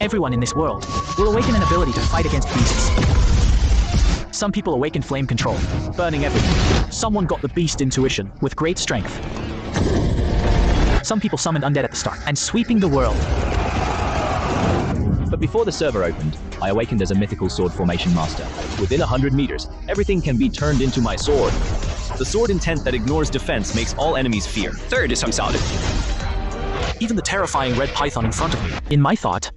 Everyone in this world will awaken an ability to fight against beasts. Some people awaken flame control, burning everything. Someone got the beast intuition with great strength. Some people summoned undead at the start and sweeping the world. But before the server opened, I awakened as a mythical sword formation master. Within 100 meters, everything can be turned into my sword. The sword intent that ignores defense makes all enemies fear. Third is some solid. Even the terrifying red python in front of me. In my thought,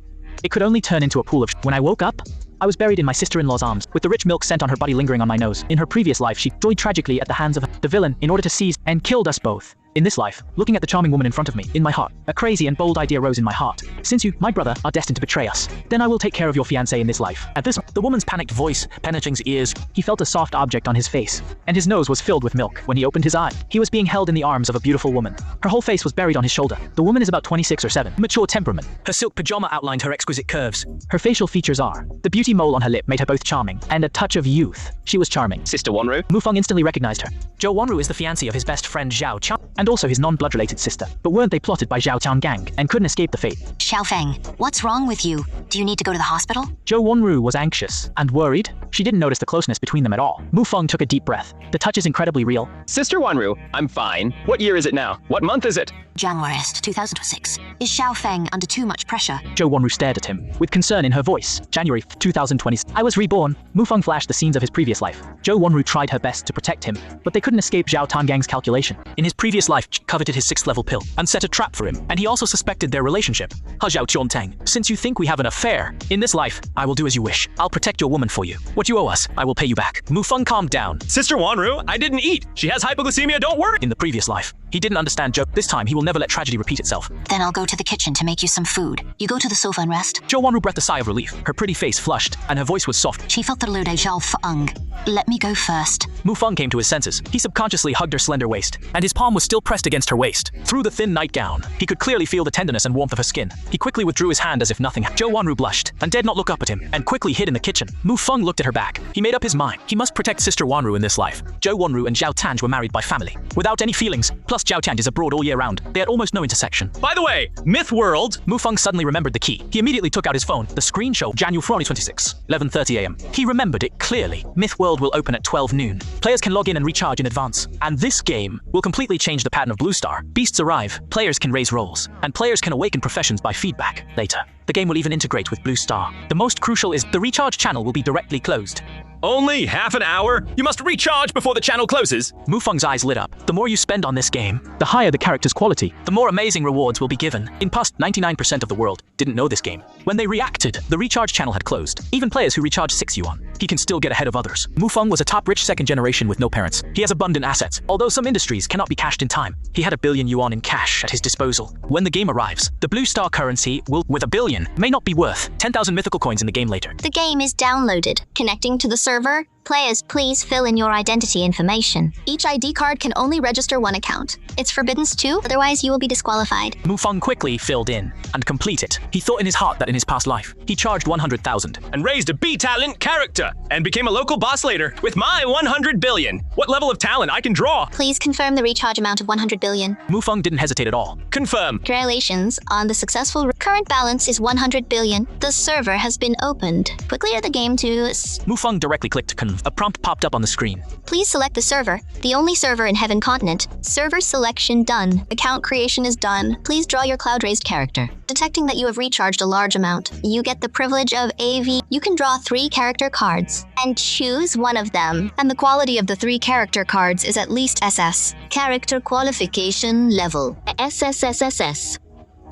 it could only turn into a pool of When I woke up, I was buried in my sister-in-law's arms, with the rich milk scent on her body lingering on my nose. In her previous life, she died tragically at the hands of the villain in order to seize and killed us both. In this life, looking at the charming woman in front of me, in my heart, a crazy and bold idea rose in my heart. Since you, my brother, are destined to betray us, then I will take care of your fiancé in this life. At this, the woman's panicked voice penetrating his ears, he felt a soft object on his face, and his nose was filled with milk. When he opened his eye, he was being held in the arms of a beautiful woman. Her whole face was buried on his shoulder. The woman is about 26 or 7, mature temperament. Her silk pajama outlined her exquisite curves. Her facial features are, the beauty mole on her lip made her both charming, and a touch of youth. She was charming. Sister Wanru? Mufang instantly recognized her. Zhou Wanru is the fiancé of his best friend Zhao Qiang, and also his non-blood related sister. But weren't they plotted by Zhao Qiang gang and couldn't escape the fate? Xiao Feng, what's wrong with you? Do you need to go to the hospital? Zhou Wanru was anxious and worried. She didn't notice the closeness between them at all. Mufang took a deep breath. The touch is incredibly real. Sister Wanru, I'm fine. What year is it now? What month is it? January 2006. Is Xiao Feng under too much pressure? Zhou Wanru stared at him, with concern in her voice. January 2020. I was reborn. Mufang flashed the scenes of his previous life. Zhou Wanru tried her best to protect him, but they couldn't escape Zhao Tangang's calculation. In his previous life, Ch coveted his 6th level pill and set a trap for him, and he also suspected their relationship. Ha Zhao Qiantang, since you think we have an affair, in this life, I will do as you wish. I'll protect your woman for you. What you owe us, I will pay you back. Mufang calmed down. Sister Wanru, I didn't eat. She has hypoglycemia, don't worry. In the previous life, he didn't understand Zhou. This time, he will never let tragedy repeat itself. Then I'll go to the kitchen to make you some food. You go to the sofa and rest. Zhou Wanru breathed a sigh of relief. Her pretty face flushed, and her voice was soft. She felt the load of Xiao Feng. Let me go first. Mufang came to his senses. He subconsciously hugged her slender waist, and his palm was still pressed against her waist. Through the thin nightgown, he could clearly feel the tenderness and warmth of her skin. He quickly withdrew his hand as if nothing happened. Zhou Wanru blushed, and dared not look up at him, and quickly hid in the kitchen. Mufang looked at her back. He made up his mind. He must protect Sister Wanru in this life. Zhou Wanru and Zhao Tanj were married by family, without any feelings. Plus Zhao Tanj is abroad all year round. They had almost no intersection. By the way, Myth World. Mufang suddenly remembered the key. He immediately took out his phone. The screen showed January 26, 11:30 a.m. He remembered it clearly. Myth World will open at 12 noon. Players can log in and recharge in advance. And this game will completely change the pattern of Blue Star. Beasts arrive, players can raise roles, and players can awaken professions by feedback. Later, the game will even integrate with Blue Star. The most crucial is the recharge channel will be directly closed. Only half an hour? You must recharge before the channel closes. Mufang's eyes lit up. The more you spend on this game, the higher the character's quality, the more amazing rewards will be given. In past, 99% of the world didn't know this game. When they reacted, the recharge channel had closed. Even players who recharge 6 yuan, he can still get ahead of others. Mufang was a top rich second generation with no parents. He has abundant assets, although some industries cannot be cashed in time. He had 1 billion yuan in cash at his disposal. When the game arrives, the Blue Star currency will, with 1 billion, may not be worth 10,000 mythical coins in the game later. The game is downloaded. Connecting to the server. Players, please fill in your identity information. Each ID card can only register one account. It's forbidden to, otherwise you will be disqualified. Mufang quickly filled in and complete it. He thought in his heart that in his past life, he charged 100,000 and raised a B-talent character and became a local boss later with my 100 billion. What level of talent I can draw? Please confirm the recharge amount of 100 billion. Mufang didn't hesitate at all. Confirm. Congratulations on the successful current balance is 100 billion. The server has been opened. Quickly clear the game to... Mufang directly clicked to confirm. A prompt popped up on the screen. Please select the server, the only server in Heaven Continent. Server selection done. Account creation is done. Please draw your cloud-raised character. Detecting that you have recharged a large amount, you get the privilege of AV. You can draw 3 character cards and choose one of them. And the quality of the 3 character cards is at least SS. Character qualification level. SSSSS.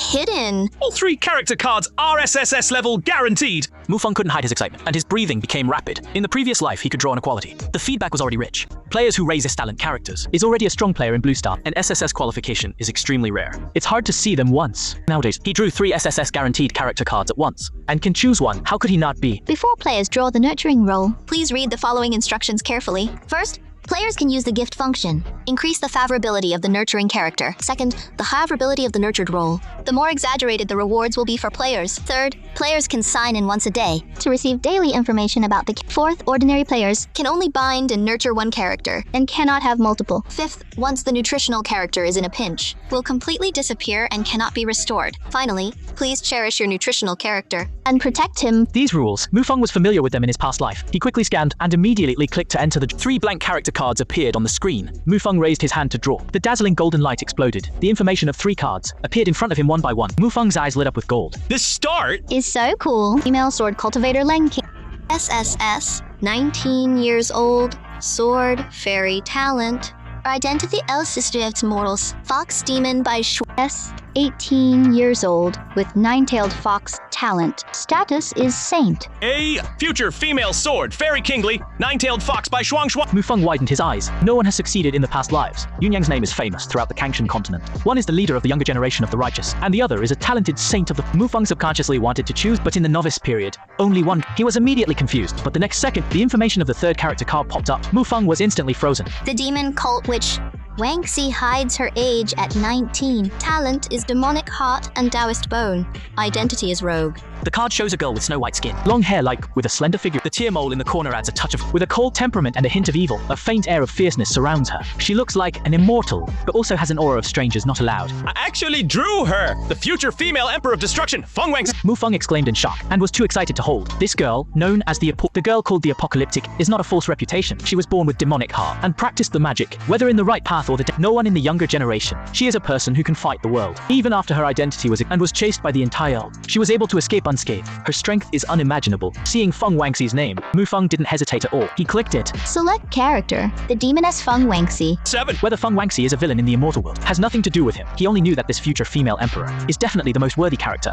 Hidden. All 3 character cards are SSS level guaranteed. Mufang couldn't hide his excitement, and his breathing became rapid. In the previous life, he could draw inequality. The feedback was already rich. Players who raise talent characters is already a strong player in Blue Star, and SSS qualification is extremely rare. It's hard to see them once. Nowadays, he drew 3 SSS guaranteed character cards at once, and can choose one. How could he not be? Before players draw the nurturing role, please read the following instructions carefully. First, Players can use the gift function. Increase the favorability of the nurturing character. Second, the favorability of the nurtured role. The more exaggerated the rewards will be for players. Third, players can sign in once a day to receive daily information about the. Fourth, ordinary players can only bind and nurture one character and cannot have multiple. Fifth, once the nutritional character is in a pinch, will completely disappear and cannot be restored. Finally, please cherish your nutritional character and protect him. These rules, Mufang was familiar with them in his past life. He quickly scanned and immediately clicked to enter the. 3 blank character cards appeared on the screen. Mufang raised his hand to draw. The dazzling golden light exploded. The information of 3 cards appeared in front of him one by one. Mufang's eyes lit up with gold. This start Is so cool. Female sword cultivator Len King. SSS, 19 years old, sword, fairy talent. Identity El Sister of Mortals, Fox Demon by S, 18 years old, with 9-tailed fox talent. Status is Saint. a future female sword, fairy kingly, 9-tailed fox by Shuang Shuang. Mufang widened his eyes. No one has succeeded in the past lives. Yunyang's name is famous throughout the Kangshan continent. One is the leader of the younger generation of the righteous, and the other is a talented saint of the. Mufang subconsciously wanted to choose, but in the novice period, only one. He was immediately confused, but the next second, the information of the 3rd character card popped up. Mufang was instantly frozen. The demon cult witch Wang Xi hides her age at 19. Talent is demonic heart and Taoist bone. Identity is rogue. The card shows a girl with snow white skin, long hair with a slender figure. The tear mole in the corner adds a touch of. With a cold temperament and a hint of evil, a faint air of fierceness surrounds her. She looks like an immortal, but also has an aura of strangers not allowed. I actually drew her! The future female emperor of destruction, Feng Wang. Mufang exclaimed in shock and was too excited to hold. This girl, known as the girl called the Apocalyptic, is not a false reputation. She was born with demonic heart and practiced the magic, whether in the right path or the. No one in the younger generation. She is a person who can fight the world. Even after her identity was chased by the entire world, she was able to escape unscathed. Her strength is unimaginable. Seeing Feng Wangxi's name, Mufang didn't hesitate at all. He clicked it. Select character. The demoness Feng Wangxi. 7. Whether Feng Wangxi is a villain in the immortal world has nothing to do with him. He only knew that this future female emperor is definitely the most worthy character.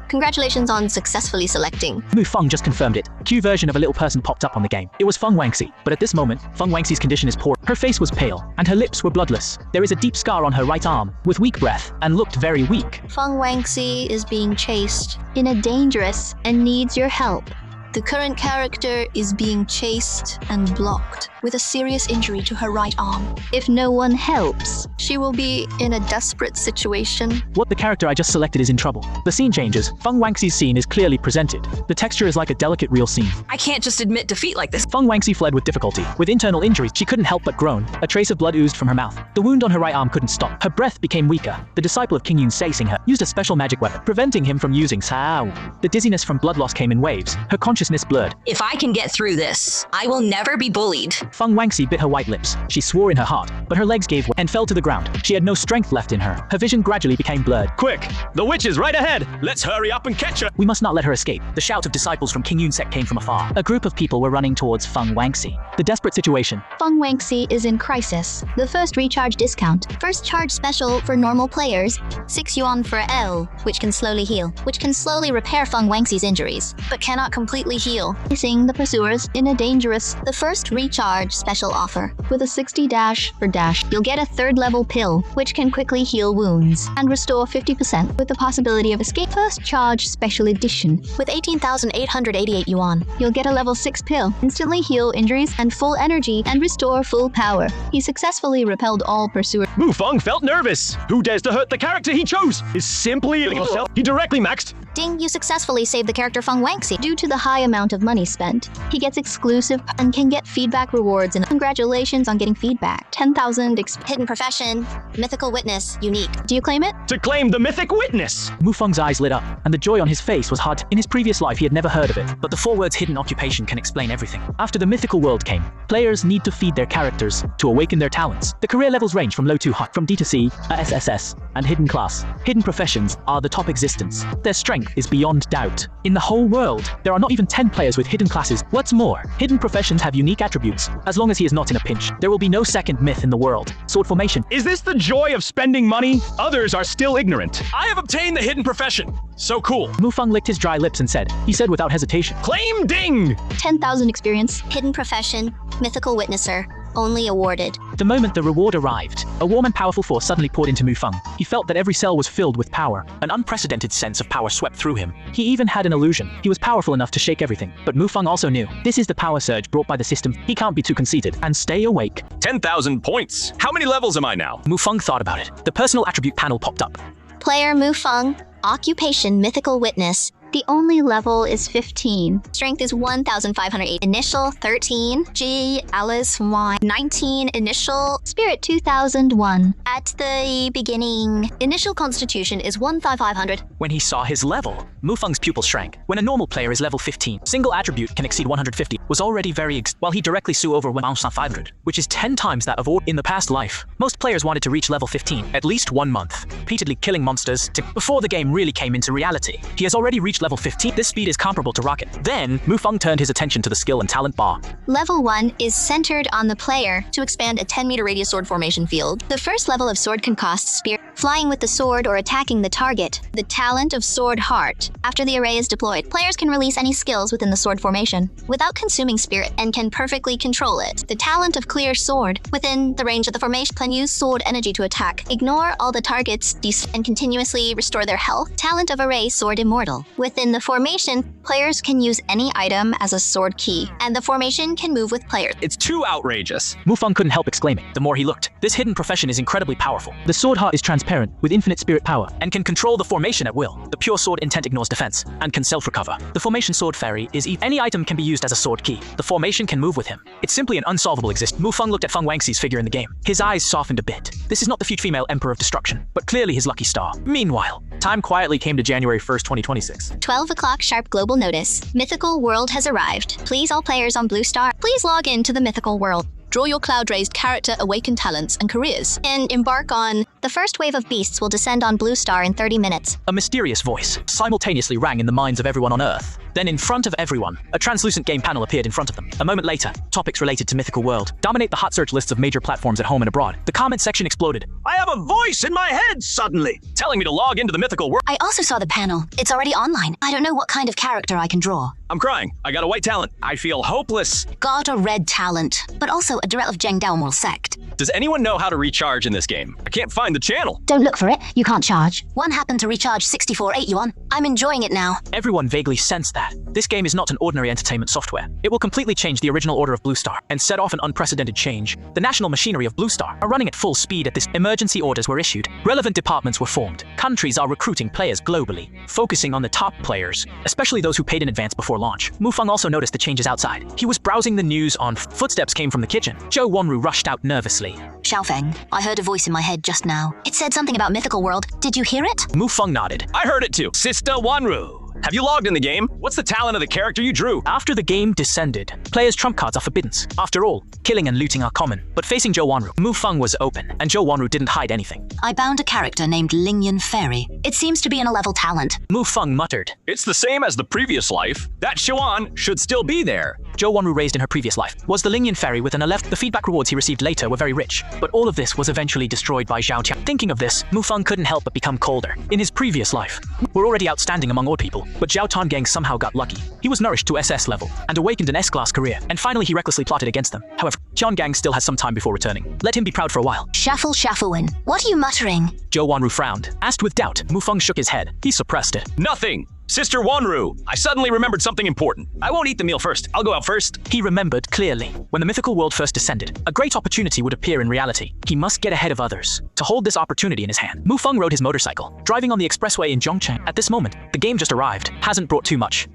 Congratulations on successfully selecting. Mufang just confirmed it. Q version of a little person popped up on the game. It was Feng Wangxi, but at this moment, Feng Wangxi's condition is poor. Her face was pale, and her lips were bloodless. There is a deep scar on her right arm, with weak breath, and looked very weak. Feng Wangxi is being chased in a dangerous and needs your help. The current character is being chased and blocked with a serious injury to her right arm. If no one helps, she will be in a desperate situation. What the character I just selected is in trouble. The scene changes. Feng Wangxi's scene is clearly presented. The texture is like a delicate real scene. I can't just admit defeat like this. Feng Wangxi fled with difficulty. With internal injuries, she couldn't help but groan. A trace of blood oozed from her mouth. The wound on her right arm couldn't stop. Her breath became weaker. The disciple of King Yun Seising her used a special magic weapon, preventing him from using Sao. The dizziness from blood loss came in waves. Her consciousness blurred. If I can get through this, I will never be bullied. Feng Wangxi bit her white lips. She swore in her heart, but her legs gave way and fell to the ground. She had no strength left in her. Her vision gradually became blurred. Quick! The witch is right ahead! Let's hurry up and catch her! We must not let her escape. The shout of disciples from King Yun Sek came from afar. A group of people were running towards Feng Wangxi. The desperate situation. Feng Wangxi is in crisis. The first recharge discount. First charge special for normal players. 6 yuan for L, which can slowly heal. Which can slowly repair Feng Wangxi's injuries, but cannot completely heal. Facing the pursuers in a dangerous. The first recharge special offer. With a 60 dash for dash, you'll get a 3rd level pill, which can quickly heal wounds and restore 50% with the possibility of escape. First charge special edition. With 18,888 yuan, you'll get a level 6 pill, instantly heal injuries and full energy and restore full power. He successfully repelled all pursuers. Mufang felt nervous. Who dares to hurt the character he chose? Is simply himself. He directly maxed. Ding, you successfully saved the character Feng Wangxi. Due to the high amount of money spent, he gets exclusive and can get feedback rewards, and congratulations on getting feedback. 10,000 hidden profession, mythical witness, unique. Do you claim it? To claim the mythic witness! Mufang's eyes lit up, and the joy on his face was hard. In his previous life, he had never heard of it, but the 4 words hidden occupation can explain everything. After the mythical world came, players need to feed their characters to awaken their talents. The career levels range from low to high, from D to C, SSS, and hidden class. Hidden professions are the top existence. Their strength is beyond doubt. In the whole world, there are not even 10 players with hidden classes. What's more, hidden professions have unique attributes. As long as he is not in a pinch, there will be no second myth in the world. Sword formation. Is this the joy of spending money? Others are still ignorant. I have obtained the hidden profession. So cool. Mufang licked his dry lips and said, he said without hesitation. Claim ding! 10,000 experience, hidden profession, mythical witnesser. only awarded. The moment the reward arrived, a warm and powerful force suddenly poured into Mufang. He felt that every cell was filled with power. An unprecedented sense of power swept through him. He even had an illusion. He was powerful enough to shake everything. But Mufang also knew, this is the power surge brought by the system. He can't be too conceited and stay awake. 10,000 points. How many levels am I now? Mufang thought about it. The personal attribute panel popped up. Player Mufang, occupation mythical witness. The only level is 15. Strength is 1,508. Initial 13. G. Alice Y. 19. Initial Spirit 2001. At the beginning, initial constitution is 1,500. When he saw his level, Mufang's pupils shrank. When a normal player is level 15, single attribute can exceed 150, was already very while he directly saw over 1,500, which is 10 times that of in the past life. Most players wanted to reach level 15 at least 1 month, repeatedly killing monsters before the game really came into reality. He has already reached level 15. This speed is comparable to Rocket. Then, Mufang turned his attention to the skill and talent bar. Level 1 is centered on the player to expand a 10-meter radius sword formation field. The first level of sword can cost spear, flying with the sword or attacking the target. The talent of Sword Heart. After the array is deployed, players can release any skills within the sword formation without consuming spirit and can perfectly control it. The talent of Clear Sword. Within the range of the formation, can use sword energy to attack, ignore all the targets, and continuously restore their health. Talent of Array Sword Immortal. Within the formation, players can use any item as a sword key, and the formation can move with players. It's too outrageous. Mufang couldn't help exclaiming. The more he looked, this hidden profession is incredibly powerful. The Sword Heart is transparent, with infinite spirit power, and can control the formation at will. The pure sword intent ignores defense, and can self-recover. The formation Sword Fairy is any item can be used as a sword key. The formation can move with him. It's simply an unsolvable existence. Mufang looked at Feng Wangxi's figure in the game. His eyes softened a bit. This is not the future female Emperor of Destruction, but clearly his lucky star. Meanwhile, time quietly came to January 1st, 2026. 12 o'clock sharp global notice. Mythical World has arrived. Please all players on Blue Star, please log in to the Mythical World. Draw your cloud-raised character, awakened talents, and careers, and embark on the first wave of beasts will descend on Blue Star in 30 minutes. A mysterious voice simultaneously rang in the minds of everyone on Earth. Then in front of everyone, a translucent game panel appeared in front of them. A moment later, topics related to Mythical World dominate the hot search lists of major platforms at home and abroad. The comment section exploded. I have a voice in my head suddenly, telling me to log into the Mythical World. I also saw the panel. It's already online. I don't know what kind of character I can draw. I'm crying. I got a white talent. I feel hopeless. Got a red talent, but also a direct of Zheng Daomoral sect. Does anyone know how to recharge in this game? I can't find the channel. Don't look for it. You can't charge. One happened to recharge 64.8 yuan. I'm enjoying it now. Everyone vaguely sensed that. This game is not an ordinary entertainment software. It will completely change the original order of Blue Star and set off an unprecedented change. The national machinery of Blue Star are running at full speed at this. Emergency orders were issued. Relevant departments were formed. Countries are recruiting players globally, focusing on the top players, especially those who paid in advance before launch. Mufang also noticed the changes outside. He was browsing the news on footsteps came from the kitchen. Zhou Wanru rushed out nervously. Xiaofeng, I heard a voice in my head just now. It said something about Mythical World. Did you hear it? Mufang nodded. I heard it too. Sister Wanru. Have you logged in the game? What's the talent of the character you drew? After the game descended, players' trump cards are forbidden. After all, killing and looting are common. But facing Zhou Wanru, Mufang was open, and Zhou Wanru didn't hide anything. I bound a character named Lingyan Fairy. It seems to be an 11 talent. Mufang muttered. It's the same as the previous life. That Xuan should still be there. Zhou Wanru raised in her previous life was the Lingyan Fairy with an 11. The feedback rewards he received later were very rich, but all of this was eventually destroyed by Zhao Qiao. Thinking of this, Mufang couldn't help but become colder. In his previous life, we're already outstanding among old people, but Zhao Tonggang somehow got lucky. He was nourished to SS level and awakened an S-class career, and finally he recklessly plotted against them. However, Tiangang still has some time before returning. Let him be proud for a while. Shuffle Shufflewin. What are you muttering? Zhou Wanru frowned. Asked with doubt, Mufang shook his head. He suppressed it. Nothing. Sister Wanru, I suddenly remembered something important. I won't eat the meal first. I'll go out first. He remembered clearly. When the mythical world first descended, a great opportunity would appear in reality. He must get ahead of others. To hold this opportunity in his hand, Mufang rode his motorcycle, driving on the expressway in Zhongcheng. At this moment, the game just arrived. Hasn't brought too much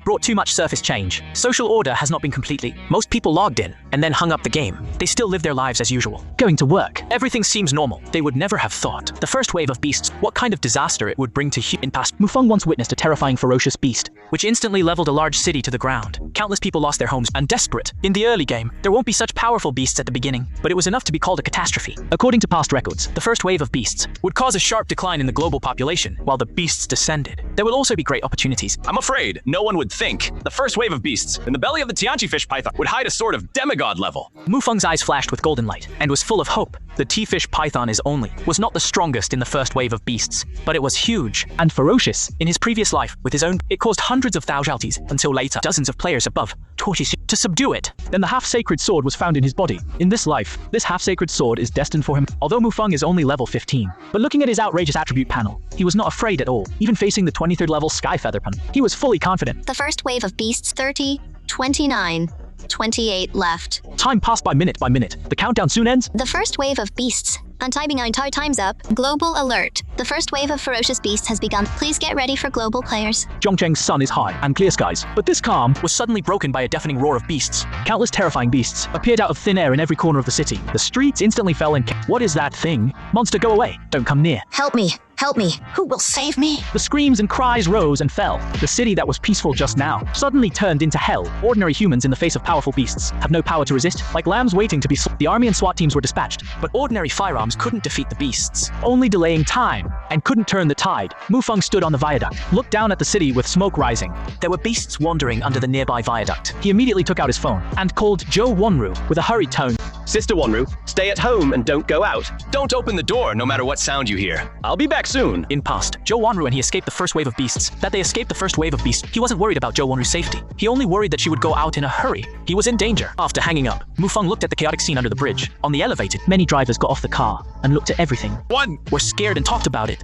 surface change. Social order has not been completely. Most people logged in and then hung up the game. They still live their lives as usual. Going to work. Everything seems normal. They would never have thought. The first wave of beasts, what kind of disaster it would bring to human past. Mufang once witnessed a terrifying ferocious beast, which instantly leveled a large city to the ground. Countless people lost their homes and desperate. In the early game, there won't be such powerful beasts at the beginning, but it was enough to be called a catastrophe. According to past records, the first wave of beasts would cause a sharp decline in the global population while the beasts descended. There will also be great opportunities. I'm afraid no one would think the first wave of beasts in the belly of the Tianchi fish python would hide a sort of demigod level. Mufang's eyes flashed with golden light and was full of hope. The T-fish python was not the strongest in the first wave of beasts, but it was huge and ferocious. In his previous life, with his own own. It caused hundreds of casualties until later dozens of players above torches to subdue it. Then the half-sacred sword was found in his body. In this life, this half-sacred sword is destined for him. Although Mufang is only level 15, but looking at his outrageous attribute panel, he was not afraid at all. Even facing the 23rd level Sky Feather Pun, he was fully confident. The first wave of beasts 30, 29, 28 left. Time passed by minute. The countdown soon ends. The first wave of beasts. Untiming our entire time's up. Global alert. The first wave of ferocious beasts has begun. Please get ready for global players. Zhongcheng's sun is high and clear skies, but this calm was suddenly broken by a deafening roar of beasts. Countless terrifying beasts appeared out of thin air in every corner of the city. The streets instantly fell in. What is that thing? Monster, go away. Don't come near. Help me. Help me. Who will save me? The screams and cries rose and fell. The city that was peaceful just now suddenly turned into hell. Ordinary humans in the face of powerful beasts have no power to resist. Like lambs waiting to be slaughtered. The army and SWAT teams were dispatched, but ordinary firearms couldn't defeat the beasts, only delaying time and couldn't turn the tide. Mufang stood on the viaduct, looked down at the city with smoke rising. There were beasts wandering under the nearby viaduct. He immediately took out his phone and called Zhou Wanru with a hurried tone. Sister Wanru, stay at home and don't go out. Don't open the door no matter what sound you hear. I'll be back soon. In past, Zhou Wanru and he escaped the first wave of beasts. That they escaped the first wave of beasts, he wasn't worried about Zhou Wanru's safety. He only worried that she would go out in a hurry. He was in danger. After hanging up, Mufang looked at the chaotic scene under the bridge. On the elevator, many drivers got off the car and looked at everything. One Were scared and talked about it.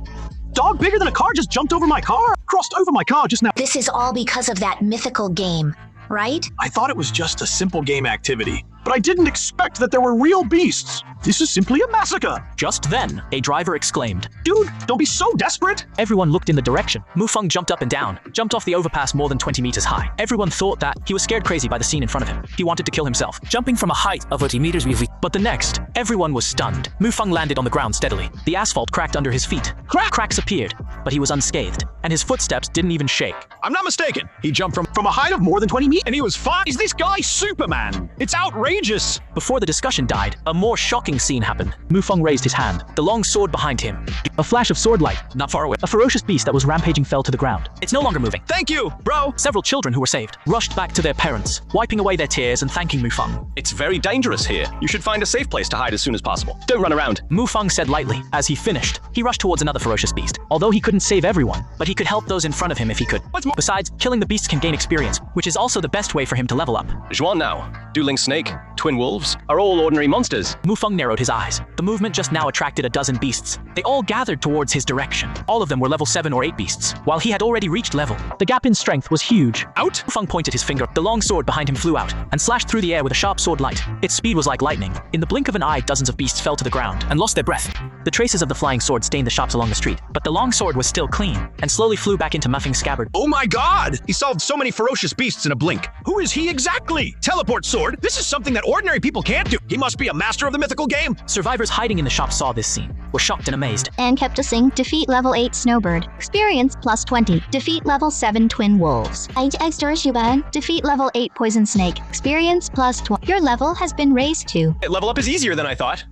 dog bigger than a car just jumped over my car, crossed over my car just now. This is all because of that mythical game, right? I thought it was just a simple game activity, but I didn't expect that there were real beasts. This is simply a massacre. Just then, a driver exclaimed, Dude, don't be so desperate. Everyone looked in the direction. Mufang jumped up and down, jumped off the overpass more than 20 meters high. Everyone thought that he was scared crazy by the scene in front of him. He wanted to kill himself, jumping from a height of 30 meters. But the next, everyone was stunned. Mufang landed on the ground steadily. The asphalt cracked under his feet. Cracks appeared, but he was unscathed, and his footsteps didn't even shake. I'm not mistaken. He jumped from a height of more than 20 meters, and he was fine. Is this guy Superman? It's outrageous. Before the discussion died, a more shocking scene happened. Mufang raised his hand, the long sword behind him. A flash of sword light, not far away. A ferocious beast that was rampaging fell to the ground. It's no longer moving. Thank you, bro. Several children who were saved rushed back to their parents, wiping away their tears and thanking Mufang. It's very dangerous here. You should find a safe place to hide as soon as possible. Don't run around. Mufang said lightly. As he finished, he rushed towards another ferocious beast. Although he couldn't save everyone, but he could help those in front of him if he could. What's more? Besides, killing the beasts can gain experience, which is also the best way for him to level up. Zhuan now, dueling snake, twin wolves are all ordinary monsters. Mufang narrowed his eyes. The movement just now attracted a dozen beasts. They all gathered towards his direction. All of them were level 7 or 8 beasts, while he had already reached level. The gap in strength was huge. Out? Mufang pointed his finger. The long sword behind him flew out and slashed through the air with a sharp sword light. Its speed was like lightning. In the blink of an eye, dozens of beasts fell to the ground and lost their breath. The traces of the flying sword stained the shops along the street, but the long sword was still clean and slowly flew back into Muffing's scabbard. Oh my god! He solved so many ferocious beasts in a blink. Who is he exactly? Teleport sword? This is something that ordinary people can't do. He must be a master of the mythical game. Survivors hiding in the shop saw this scene, were shocked and amazed. And kept guessing. Defeat level 8 Snowbird. Experience plus 20. Defeat level 7 Twin Wolves. 8 extra Shuban. Defeat level 8 Poison Snake. Experience plus 20. Your level has been raised to. Level up is easier than I thought.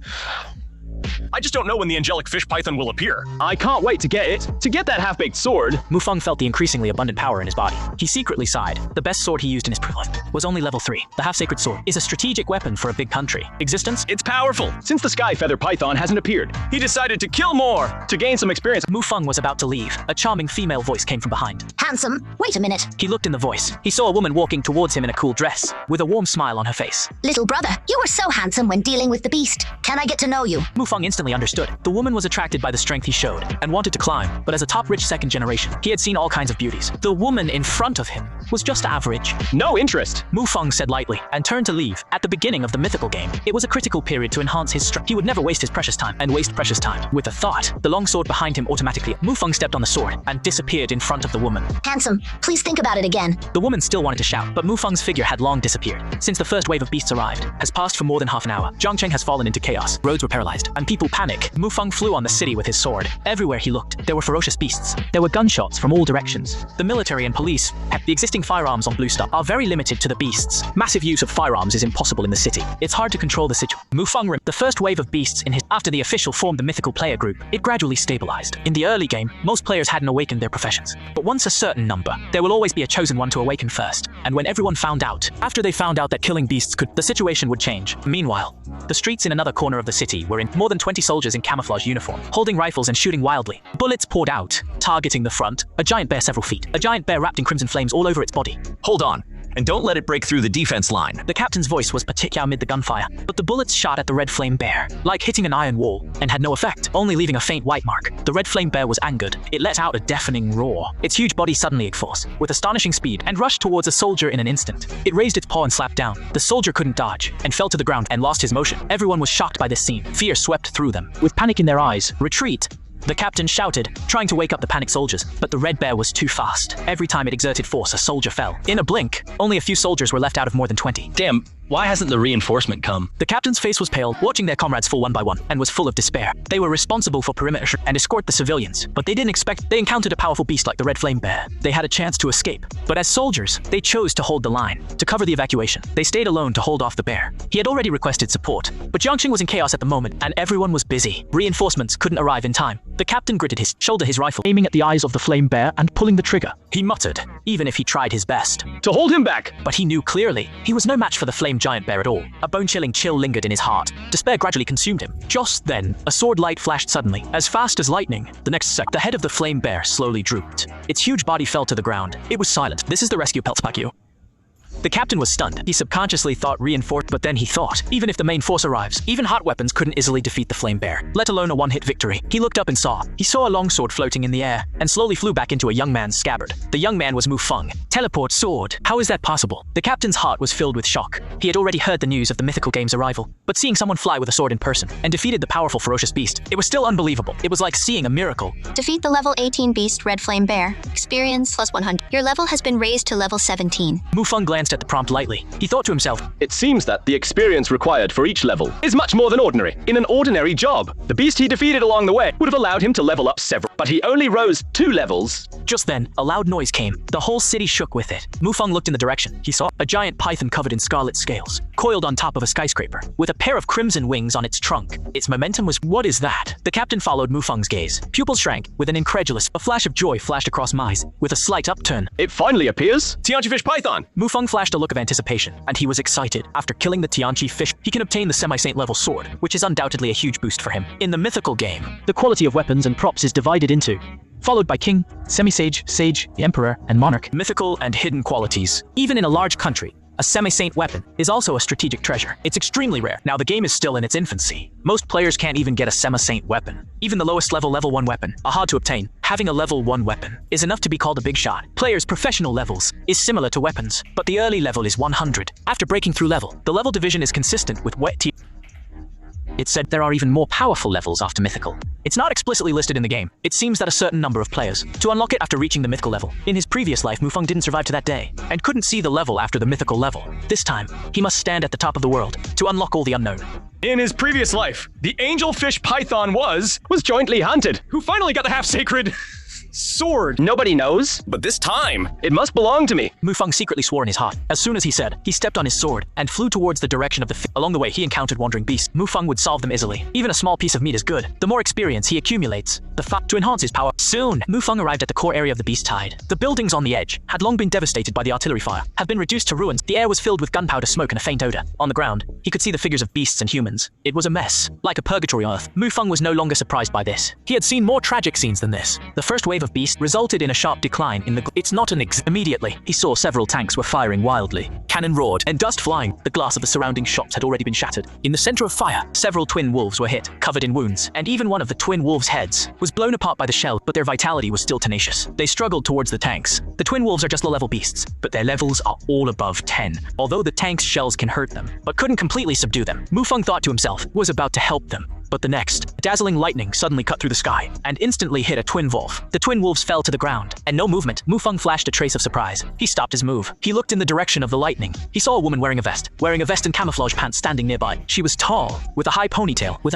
I just don't know when the angelic fish python will appear. I can't wait to get it. To get that half-baked sword. Mufang felt the increasingly abundant power in his body. He secretly sighed. The best sword he used in his life was only level 3. The half-sacred sword is a strategic weapon for a big country. Existence? It's powerful. Since the sky feather python hasn't appeared, he decided to kill more to gain some experience. Mufang was about to leave. A charming female voice came from behind. Handsome, wait a minute. He looked in the voice. He saw a woman walking towards him in a cool dress, with a warm smile on her face. Little brother, you were so handsome when dealing with the beast. Can I get to know you? Mufang instantly understood. The woman was attracted by the strength he showed and wanted to climb, but as a top-rich second generation, he had seen all kinds of beauties. The woman in front of him was just average. No interest. Mufang said lightly and turned to leave. At the beginning of the mythical game, it was a critical period to enhance his strength. He would never waste his precious time and waste precious time. With a thought, the long sword behind him automatically. Mufang stepped on the sword and disappeared in front of the woman. Handsome, please think about it again. The woman still wanted to shout, but Mufang's figure had long disappeared. Since the first wave of beasts arrived, has passed for more than half an hour. Zhongcheng has fallen into chaos. Roads were paralyzed, and people panic. Mufang flew on the city with his sword. Everywhere he looked, there were ferocious beasts. There were gunshots from all directions. The military and police, the existing firearms on Blue Star, are very limited to the beasts. Massive use of firearms is impossible in the city. It's hard to control the situation. Mufang the first wave of beasts in his after the official formed the mythical player group, it gradually stabilized. In the early game, most players hadn't awakened their professions. But once a certain number, there will always be a chosen one to awaken first. And when everyone found out, after they found out that killing beasts could, the situation would change. Meanwhile, the streets in another corner of the city were in more than 20 soldiers in camouflage uniform, holding rifles and shooting wildly. Bullets poured out, targeting the front, a giant bear several feet, a giant bear wrapped in crimson flames all over its body. Hold on, and don't let it break through the defense line. The captain's voice was particular amid the gunfire, but the bullets shot at the red flame bear, like hitting an iron wall, and had no effect, only leaving a faint white mark. The red flame bear was angered. It let out a deafening roar. Its huge body suddenly forced, with astonishing speed, and rushed towards a soldier in an instant. It raised its paw and slapped down. The soldier couldn't dodge, and fell to the ground and lost his motion. Everyone was shocked by this scene. Fear swept through them. With panic in their eyes, retreat! The captain shouted, trying to wake up the panicked soldiers, but the red bear was too fast. Every time it exerted force, a soldier fell. In a blink, only a few soldiers were left out of more than 20. Damn, why hasn't the reinforcement come? The captain's face was pale, watching their comrades fall one by one, and was full of despair. They were responsible for perimeter and escort the civilians, but they didn't expect they encountered a powerful beast like the red flame bear. They had a chance to escape, but as soldiers, they chose to hold the line. To cover the evacuation, they stayed alone to hold off the bear. He had already requested support, but Jiangxing was in chaos at the moment, and everyone was busy. Reinforcements couldn't arrive in time. The captain gritted his shoulder his rifle, aiming at the eyes of the flame bear and pulling the trigger. He muttered, even if he tried his best, To hold him back! but he knew clearly he was no match for the flame giant bear at all. A bone-chilling chill lingered in his heart. Despair gradually consumed him. Just then, a sword light flashed suddenly, as fast as lightning. The next second, the head of the flame bear slowly drooped. Its huge body fell to the ground. It was silent. This is the rescue Peltzpakio. The captain was stunned. He subconsciously thought reinforced, but then he thought, even if the main force arrives, even hot weapons couldn't easily defeat the flame bear, let alone a one-hit victory. He looked up and saw. He saw a longsword floating in the air, and slowly flew back into a young man's scabbard. The young man was Mu Feng. Teleport sword. How is that possible? The captain's heart was filled with shock. He had already heard the news of the mythical game's arrival, but seeing someone fly with a sword in person, and defeated the powerful ferocious beast, it was still unbelievable. It was like seeing a miracle. Defeat the level 18 beast Red Flame Bear. Experience plus 100. Your level has been raised to level 17. Mu Feng glanced at the prompt lightly. He thought to himself, It seems that the experience required for each level is much more than ordinary. In an ordinary job, the beast he defeated along the way would have allowed him to level up several, but he only rose 2 levels. Just then, a loud noise came. The whole city shook with it. Mu Feng looked in the direction. He saw a giant python covered in scarlet scales, coiled on top of a skyscraper, with a pair of crimson wings on its trunk. Its momentum was, what is that? The captain followed Mu Feng's gaze. Pupils shrank, with an incredulous, a flash of joy flashed across my eyes, with a slight upturn. It finally appears. Tianchi fish python! Mu Feng flashed a look of anticipation, and he was excited. After killing the Tianchi fish, he can obtain the semi-saint level sword, which is undoubtedly a huge boost for him. In the mythical game, the quality of weapons and props is divided into, followed by king, semi-sage, sage, emperor, and monarch. Mythical and hidden qualities. Even in a large country, a semi-saint weapon is also a strategic treasure. It's extremely rare. Now the game is still in its infancy. Most players can't even get a semi-saint weapon. Even the lowest level 1 weapon, are hard to obtain. Having a level 1 weapon is enough to be called a big shot. Players' professional levels is similar to weapons, but the early level is 100. After breaking through level, the level division is consistent with wet tea. It said there are even more powerful levels after mythical. It's not explicitly listed in the game. It seems that a certain number of players to unlock it after reaching the mythical level. In his previous life, Mu Feng didn't survive to that day, and couldn't see the level after the mythical level. This time, he must stand at the top of the world to unlock all the unknown. In his previous life, the angelfish python was Jointly hunted. who finally got the half-sacred sword. Nobody knows. But this time, It must belong to me. Mu Feng secretly swore in his heart. As soon as he said, he stepped on his sword and flew towards the direction of the Along the way, he encountered wandering beasts. Mu Feng would solve them easily. Even a small piece of meat is good. The more experience he accumulates, the to enhance his power. Soon, Mu Feng arrived at the core area of the beast tide. The buildings on the edge had long been devastated by the artillery fire, have been reduced to ruins. The air was filled with gunpowder smoke and a faint odor. On the ground, he could see the figures of beasts and humans. It was a mess, like a purgatory earth. Mu Feng was no longer surprised by this. He had seen more tragic scenes than this. The first wave of beasts resulted in a sharp decline in the Immediately, he saw several tanks were firing wildly. Cannon roared, and dust flying. The glass of the surrounding shops had already been shattered. In the center of fire, several twin wolves were hit, covered in wounds, and even one of the twin wolves' heads was blown apart by the shell, but their vitality was still tenacious. They struggled towards the tanks. The twin wolves are just low-level beasts, but their levels are all above 10. Although the tank's shells can hurt them, but couldn't completely subdue them. Mu Feng thought to himself, was about to help them. But the next, dazzling lightning suddenly cut through the sky and instantly hit a twin wolf. The twin wolves fell to the ground, and no movement. Mu Feng flashed a trace of surprise. He stopped his move. He looked in the direction of the lightning. He saw a woman wearing a vest and camouflage pants standing nearby. She was tall, with a high ponytail, with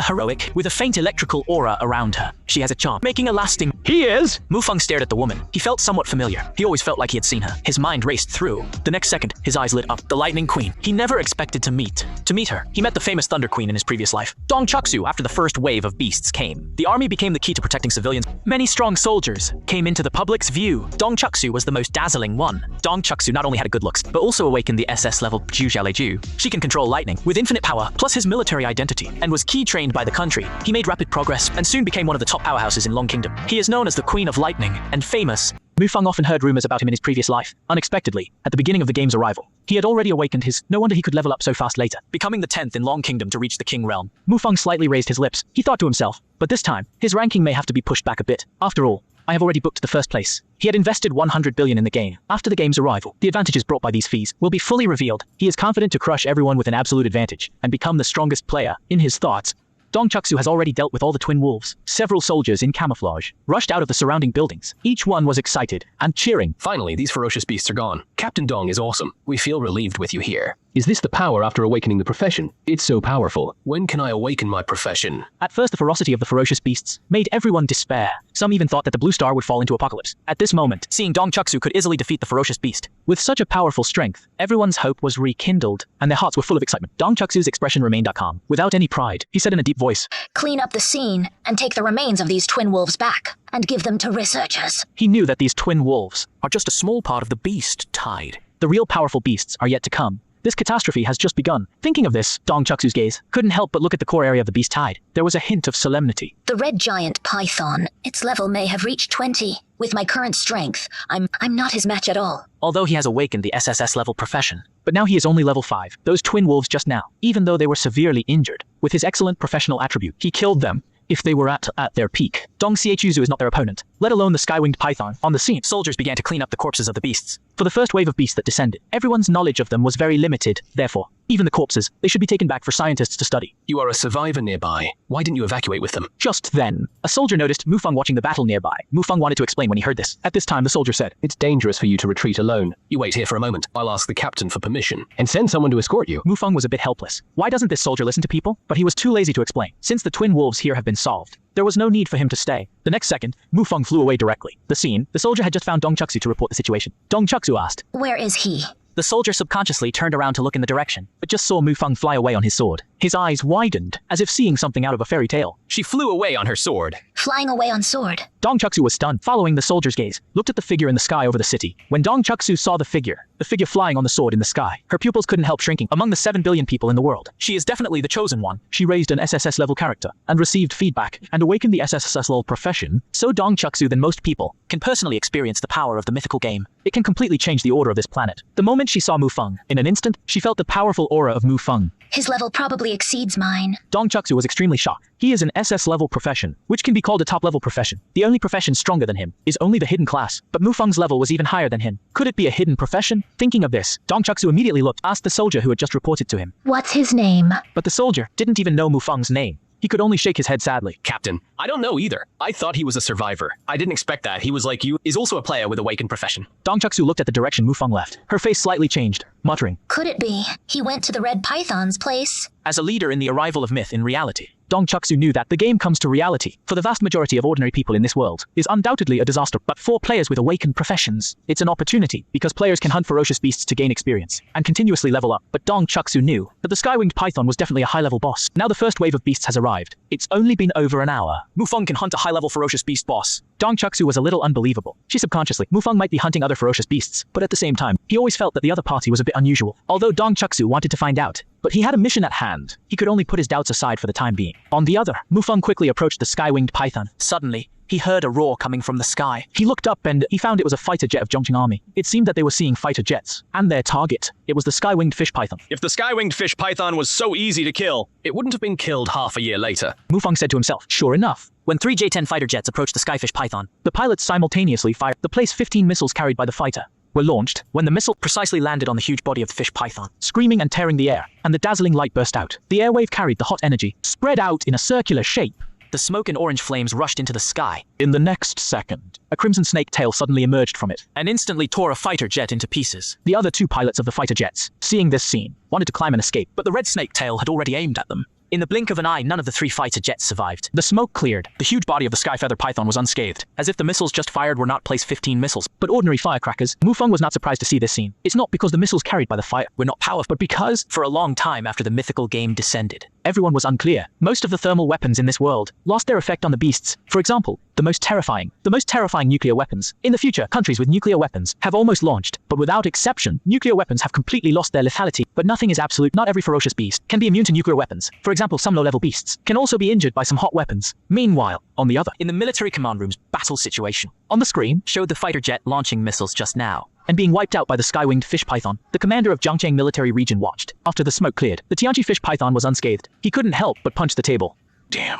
a faint electrical aura around her. She has a charm, making a lasting. He is. Mu Feng stared at the woman. He felt somewhat familiar. He always felt like he had seen her. His mind raced through. The next second, his eyes lit up. The Lightning Queen. He never expected to meet her. He met the famous Thunder Queen in his previous life. Dong Chuksu after the the first wave of beasts came. The army became the key to protecting civilians. Many strong soldiers came into the public's view. Dong Chuksu was the most dazzling one. Dong Chuksu not only had good looks, but also awakened the SS level Ju Jialeju. She can control lightning with infinite power, plus his military identity, and was key trained by the country. He made rapid progress and soon became one of the top powerhouses in Long Kingdom. He is known as the Queen of Lightning and famous. Mufang often heard rumors about him in his previous life. Unexpectedly, at the beginning of the game's arrival, he had already awakened his. No wonder he could level up so fast later, becoming the 10th in Long Kingdom to reach the King Realm. Mufang slightly raised his lips. He thought to himself, but this time, his ranking may have to be pushed back a bit. After all, I have already booked the first place. He had invested 100 billion in the game. After the game's arrival, the advantages brought by these fees will be fully revealed. He is confident to crush everyone with an absolute advantage and become the strongest player. In his thoughts, Dong Chuksu has already dealt with all the twin wolves. Several soldiers in camouflage rushed out of the surrounding buildings. Each one was excited and cheering. Finally, these ferocious beasts are gone. Captain Dong is awesome. We feel relieved with you here. Is this the power after awakening the profession? It's so powerful. When can I awaken my profession? At first, the ferocity of the ferocious beasts made everyone despair. Some even thought that the blue star would fall into apocalypse. At this moment, seeing Dong Chuksu could easily defeat the ferocious beast. With such a powerful strength, everyone's hope was rekindled, and their hearts were full of excitement. Dong Chuksu's expression remained calm. Without any pride, he said in a deep voice, "Clean up the scene and take the remains of these twin wolves back and give them to researchers." He knew that these twin wolves are just a small part of the beast tide. The real powerful beasts are yet to come. This catastrophe has just begun. Thinking of this, Dong Chuksu's gaze couldn't help but look at the core area of the beast tide. There was a hint of solemnity. The red giant python, its level may have reached 20. With my current strength, I'm not his match at all. Although he has awakened the SSS level profession. But now he is only level 5. Those twin wolves just now, even though they were severely injured, with his excellent professional attribute, he killed them if they were at their peak. Dong Chiuzu is not their opponent, let alone the sky-winged python. On the scene, soldiers began to clean up the corpses of the beasts. For the first wave of beasts that descended, everyone's knowledge of them was very limited. Therefore, even the corpses, they should be taken back for scientists to study. You are a survivor nearby. Why didn't you evacuate with them? Just then, a soldier noticed Mufang watching the battle nearby. Mufang wanted to explain when he heard this. At this time, the soldier said, "It's dangerous for you to retreat alone. You wait here for a moment. I'll ask the captain for permission." And send someone to escort you. Mufang was a bit helpless. Why doesn't this soldier listen to people? But he was too lazy to explain. Since the twin wolves here have been solved, there was no need for him to stay. The next second, Mufang flew away directly. The scene, the soldier had just found Dong Chuksu to report the situation. Dong Chuksu asked, "Where is he?" The soldier subconsciously turned around to look in the direction, but just saw Mufang fly away on his sword. His eyes widened, as if seeing something out of a fairy tale. She flew away on her sword. Flying away on sword. Dong Chuksu was stunned, following the soldier's gaze, looked at the figure in the sky over the city. When Dong Chuksu saw the figure flying on the sword in the sky, her pupils couldn't help shrinking. Among the 7 billion people in the world, she is definitely the chosen one. She raised an SSS level character, and received feedback, and awakened the SSS level profession, so Dong Chuksu than most people can personally experience the power of the mythical game. It can completely change the order of this planet. The moment she saw Mufang, in an instant, she felt the powerful aura of Mufang. His level probably exceeds mine. Dong Chuksu was extremely shocked. He is an SS level profession, which can be called a top level profession. The only profession stronger than him is only the hidden class, but Mufang's level was even higher than him. Could it be a hidden profession? Thinking of this, Dong Chuksu immediately asked the soldier who had just reported to him. "What's his name?" But the soldier didn't even know Mufang's name. He could only shake his head sadly. Captain, I don't know either. I thought he was a survivor. I didn't expect that. He was like you, is also a player with awakened profession. Dong Chuksu looked at the direction Mufang left. Her face slightly changed, muttering, "Could it be he went to the red python's place?" As a leader in the arrival of myth in reality, Dong Chuksu knew that the game comes to reality. For the vast majority of ordinary people in this world, is undoubtedly a disaster. But for players with awakened professions, it's an opportunity, because players can hunt ferocious beasts to gain experience, and continuously level up. But Dong Chuksu knew that the sky-winged python was definitely a high-level boss. Now the first wave of beasts has arrived. It's only been over an hour. Mufang can hunt a high-level ferocious beast boss. Dong Chuksu was a little unbelievable. She subconsciously, Mufang might be hunting other ferocious beasts, but at the same time, he always felt that the other party was a bit unusual. Although Dong Chuksu wanted to find out, but he had a mission at hand. He could only put his doubts aside for the time being. On the other, Mufang quickly approached the sky-winged python. Suddenly, he heard a roar coming from the sky. He looked up and he found it was a fighter jet of Zhongqing army. It seemed that they were seeing fighter jets, and their target, it was the sky-winged fish python. If the sky-winged fish python was so easy to kill, it wouldn't have been killed half a year later. Mufang said to himself, sure enough. When 3 J-10 fighter jets approached the skyfish python, the pilots simultaneously fired. The place 15 missiles carried by the fighter were launched when the missile precisely landed on the huge body of the fish python, screaming and tearing the air, and the dazzling light burst out. The airwave carried the hot energy, spread out in a circular shape. The smoke and orange flames rushed into the sky. In the next second, a crimson snake tail suddenly emerged from it, and instantly tore a fighter jet into pieces. The other 2 pilots of the fighter jets, seeing this scene, wanted to climb and escape, but the red snake tail had already aimed at them. In the blink of an eye, none of the 3 fighter jets survived. The smoke cleared. The huge body of the sky-feather python was unscathed, as if the missiles just fired were not placed 15 missiles, but ordinary firecrackers. Mufang was not surprised to see this scene. It's not because the missiles carried by the fire were not powerful, but because, for a long time after the mythical game descended, everyone was unclear. Most of the thermal weapons in this world lost their effect on the beasts. For example, the most terrifying nuclear weapons. In the future, countries with nuclear weapons have almost launched, but without exception, nuclear weapons have completely lost their lethality. But nothing is absolute. Not every ferocious beast can be immune to nuclear weapons. For example, some low-level beasts can also be injured by some hot weapons. Meanwhile, on the other, in the military command room's battle situation, on the screen showed the fighter jet launching missiles just now and being wiped out by the sky-winged fish python. The commander of Zhangcheng military region watched. After the smoke cleared, the Tianji fish python was unscathed. He couldn't help but punch the table. Damn.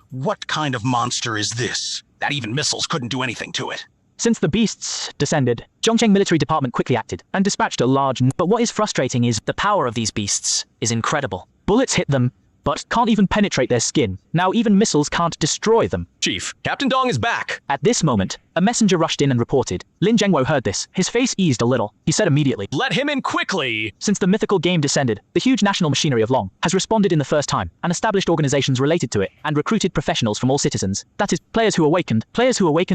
What kind of monster is this? That even missiles couldn't do anything to it. Since the beasts descended, Zhangcheng military department quickly acted and dispatched a large... But what is frustrating is the power of these beasts is incredible. Bullets hit them, but can't even penetrate their skin. Now even missiles can't destroy them. Chief, Captain Dong is back. At this moment, a messenger rushed in and reported. Lin Zhengwo heard this. His face eased a little. He said immediately, "Let him in quickly!" Since the mythical game descended, the huge national machinery of Long has responded in the first time and established organizations related to it and recruited professionals from all citizens. That is, players who awakened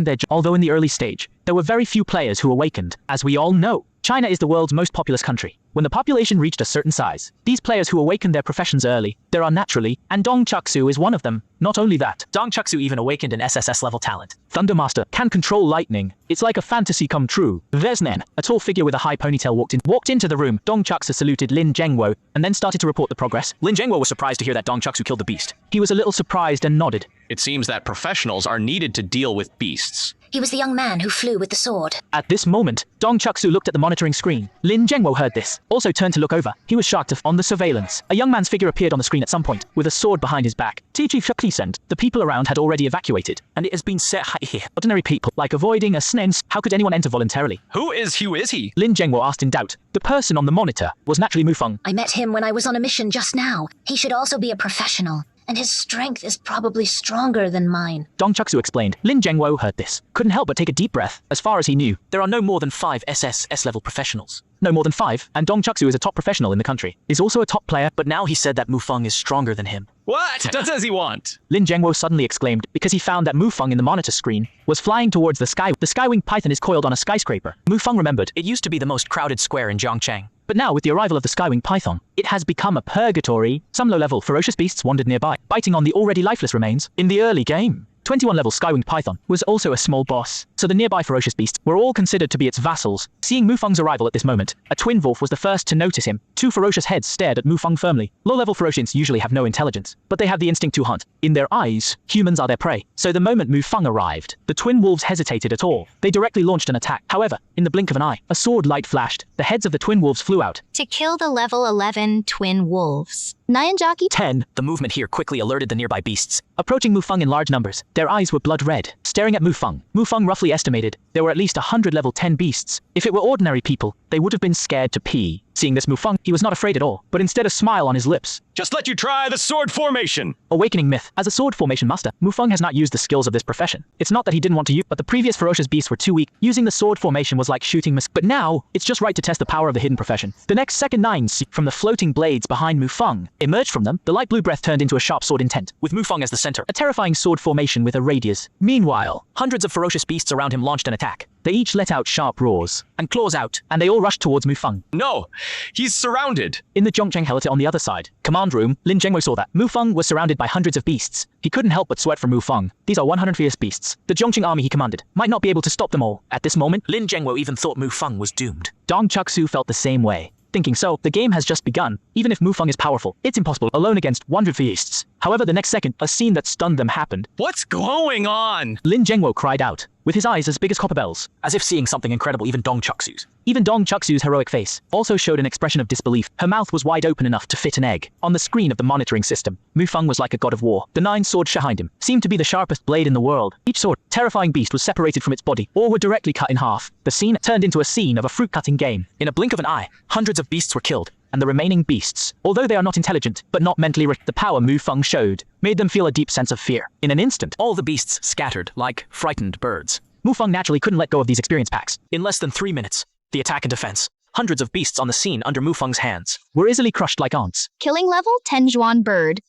their job. Although in the early stage, there were very few players who awakened. As we all know, China is the world's most populous country. When the population reached a certain size, these players who awakened their professions early, there are naturally, and Dong Chuksu is one of them. Not only that, Dong Chuksu even awakened an SSS level talent. Thundermaster can control lightning. It's like a fantasy come true. Vesnen, a tall figure with a high ponytail, walked into the room. Dong Chuksu saluted Lin Zhengwo and then started to report the progress. Lin Zhengwo was surprised to hear that Dong Chuksu killed the beast. He was a little surprised and nodded. It seems that professionals are needed to deal with beasts. He was the young man who flew with the sword. At this moment, Dong Chuksu looked at the monitoring screen. Lin Zhengwo heard this, also turned to look over. He was shocked on the surveillance. A young man's figure appeared on the screen at some point, with a sword behind his back. Chief Shuklisend, the people around had already evacuated, and it has been set here. Ordinary people, like avoiding a snens. How could anyone enter voluntarily? Who is he? Lin Zhengwo asked in doubt. The person on the monitor was naturally Mufeng. I met him when I was on a mission just now. He should also be a professional, and his strength is probably stronger than mine. Dong Chuksu explained. Lin Zhengwo heard this. Couldn't help but take a deep breath. As far as he knew, there are no more than 5 SSS level professionals. No more than 5, and Dong Chuksu is a top professional in the country. Is also a top player. But now he said that Mufeng is stronger than him. What does he want? Lin Zhengwo suddenly exclaimed because he found that Mufeng in the monitor screen was flying towards the sky. The skywing python is coiled on a skyscraper. Mufeng remembered. It used to be the most crowded square in Zhangcheng. But now, with the arrival of the skywing python, it has become a purgatory. Some low-level ferocious beasts wandered nearby, biting on the already lifeless remains. In the early game, 21-level skywing python was also a small boss, so the nearby ferocious beasts were all considered to be its vassals. Seeing Mufeng's arrival at this moment, a twin wolf was the first to notice him. 2 ferocious heads stared at Mufeng firmly. Low-level ferocians usually have no intelligence, but they have the instinct to hunt. In their eyes, humans are their prey. So the moment Mufeng arrived, the twin wolves hesitated at all. They directly launched an attack. However, in the blink of an eye, a sword light flashed. The heads of the twin wolves flew out. To kill the level 11 twin wolves. Nyanjaki 10. The movement here quickly alerted the nearby beasts. Approaching Mufeng in large numbers, their eyes were blood red, staring at Mufeng. Mufeng roughly estimated there were at least 100 level 10 beasts. If it were ordinary people, they would have been scared to pee. Seeing this Mufeng, he was not afraid at all, but instead a smile on his lips. Just let you try the sword formation. Awakening myth. As a sword formation master, Mufeng has not used the skills of this profession. It's not that he didn't want to use, but the previous ferocious beasts were too weak. Using the sword formation was like shooting but now, it's just right to test the power of the hidden profession. The next second 9 from the floating blades behind Mufeng emerged from them. The light blue breath turned into a sharp sword intent, with Mufeng as the center. A terrifying sword formation with a radius. Meanwhile, hundreds of ferocious beasts around him launched an attack. They each let out sharp roars and claws out, and they all rushed towards Mufeng. No, he's surrounded. In the Zhongcheng helmet on the other side, command room, Lin Zhengwo saw that Mufeng was surrounded by hundreds of beasts. He couldn't help but sweat from Mufeng. These are 100 fierce beasts. The Zhongcheng army he commanded might not be able to stop them all. At this moment, Lin Zhengwo even thought Mufeng was doomed. Dong Chuksu felt the same way. Thinking so, the game has just begun. Even if Mufeng is powerful, it's impossible alone against 100 beasts. However, the next second, a scene that stunned them happened. What's going on? Lin Zhengwo cried out, with his eyes as big as copper bells. As if seeing something incredible. Even Dong Chuksu's heroic face also showed an expression of disbelief. Her mouth was wide open enough to fit an egg. On the screen of the monitoring system, Mufeng was like a god of war. The 9 swords behind him seemed to be the sharpest blade in the world. Each sword, terrifying beast, was separated from its body, or were directly cut in half. The scene turned into a scene of a fruit-cutting game. In a blink of an eye, hundreds of beasts were killed. And the remaining beasts, although they are not intelligent, but not mentally the power Mufeng showed, made them feel a deep sense of fear. In an instant, all the beasts scattered like frightened birds. Mufeng naturally couldn't let go of these experience packs. In less than 3 minutes, the attack and defense, hundreds of beasts on the scene under Mufeng's hands, were easily crushed like ants. Killing level 10 Zhuan bird.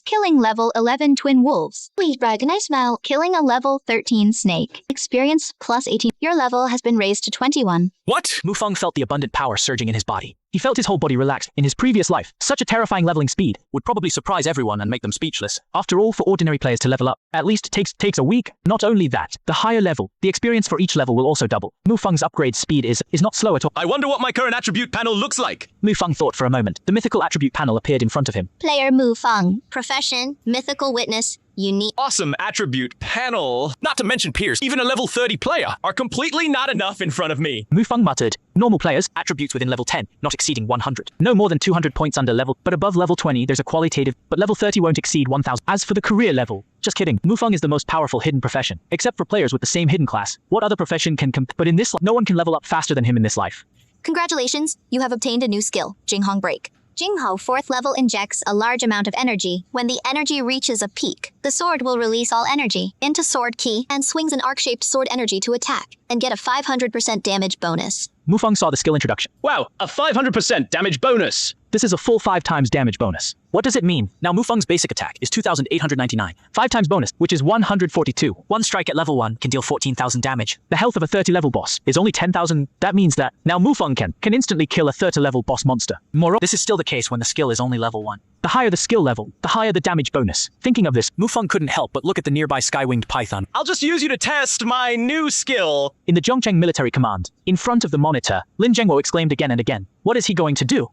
Killing level 11 twin wolves. Please recognize smell. Killing a level 13 snake. Experience plus 18. Your level has been raised to 21. What? Mufeng felt the abundant power surging in his body. He felt his whole body relaxed. In his previous life, such a terrifying leveling speed Would probably surprise everyone and make them speechless. After all, for ordinary players to level up, at least takes a week. Not only that, the higher level, the experience for each level will also double. Mufang's upgrade speed is not slow at all. I wonder what my current attribute panel looks like. Mufang thought for a moment. The mythical attribute panel appeared in front of him. Player Mufang. Profession, mythical witness, unique. Awesome attribute panel. Not to mention peers, even a level 30 player are completely not enough in front of me. Mufang muttered. Normal players, Attributes within level 10, not exceeding 100. no more than 200 points under level, but above level 20 there's a qualitative, but level 30 won't exceed 1000. As for the career level, just kidding. Mufang is the most powerful hidden profession, except for players with the same hidden class. What other profession can but in this no one can level up faster than him in this life. Congratulations, you have obtained a new skill, Jinghong Break. Jingho 4th level injects a large amount of energy. When the energy reaches a peak, the sword will release all energy into sword key and swings an arc-shaped sword energy to attack and get a 500% damage bonus. Mufang saw the skill introduction. Wow, a 500% damage bonus. This is a full 5 times damage bonus. What does it mean? Now Mufang's basic attack is 2,899. 5 times bonus, which is 142. One strike at level 1 can deal 14,000 damage. The health of a 30 level boss is only 10,000. That means that now Mufang can instantly kill a 30 level boss monster. Moreover, This is still the case when the skill is only level 1. the higher the skill level, the higher the damage bonus. Thinking of this, Mufang couldn't help but look at the nearby sky-winged python. I'll just use you to test my new skill. in the Zhongcheng military command, in front of the monitor, Lin Zhengwo exclaimed again and again. What is he going to do?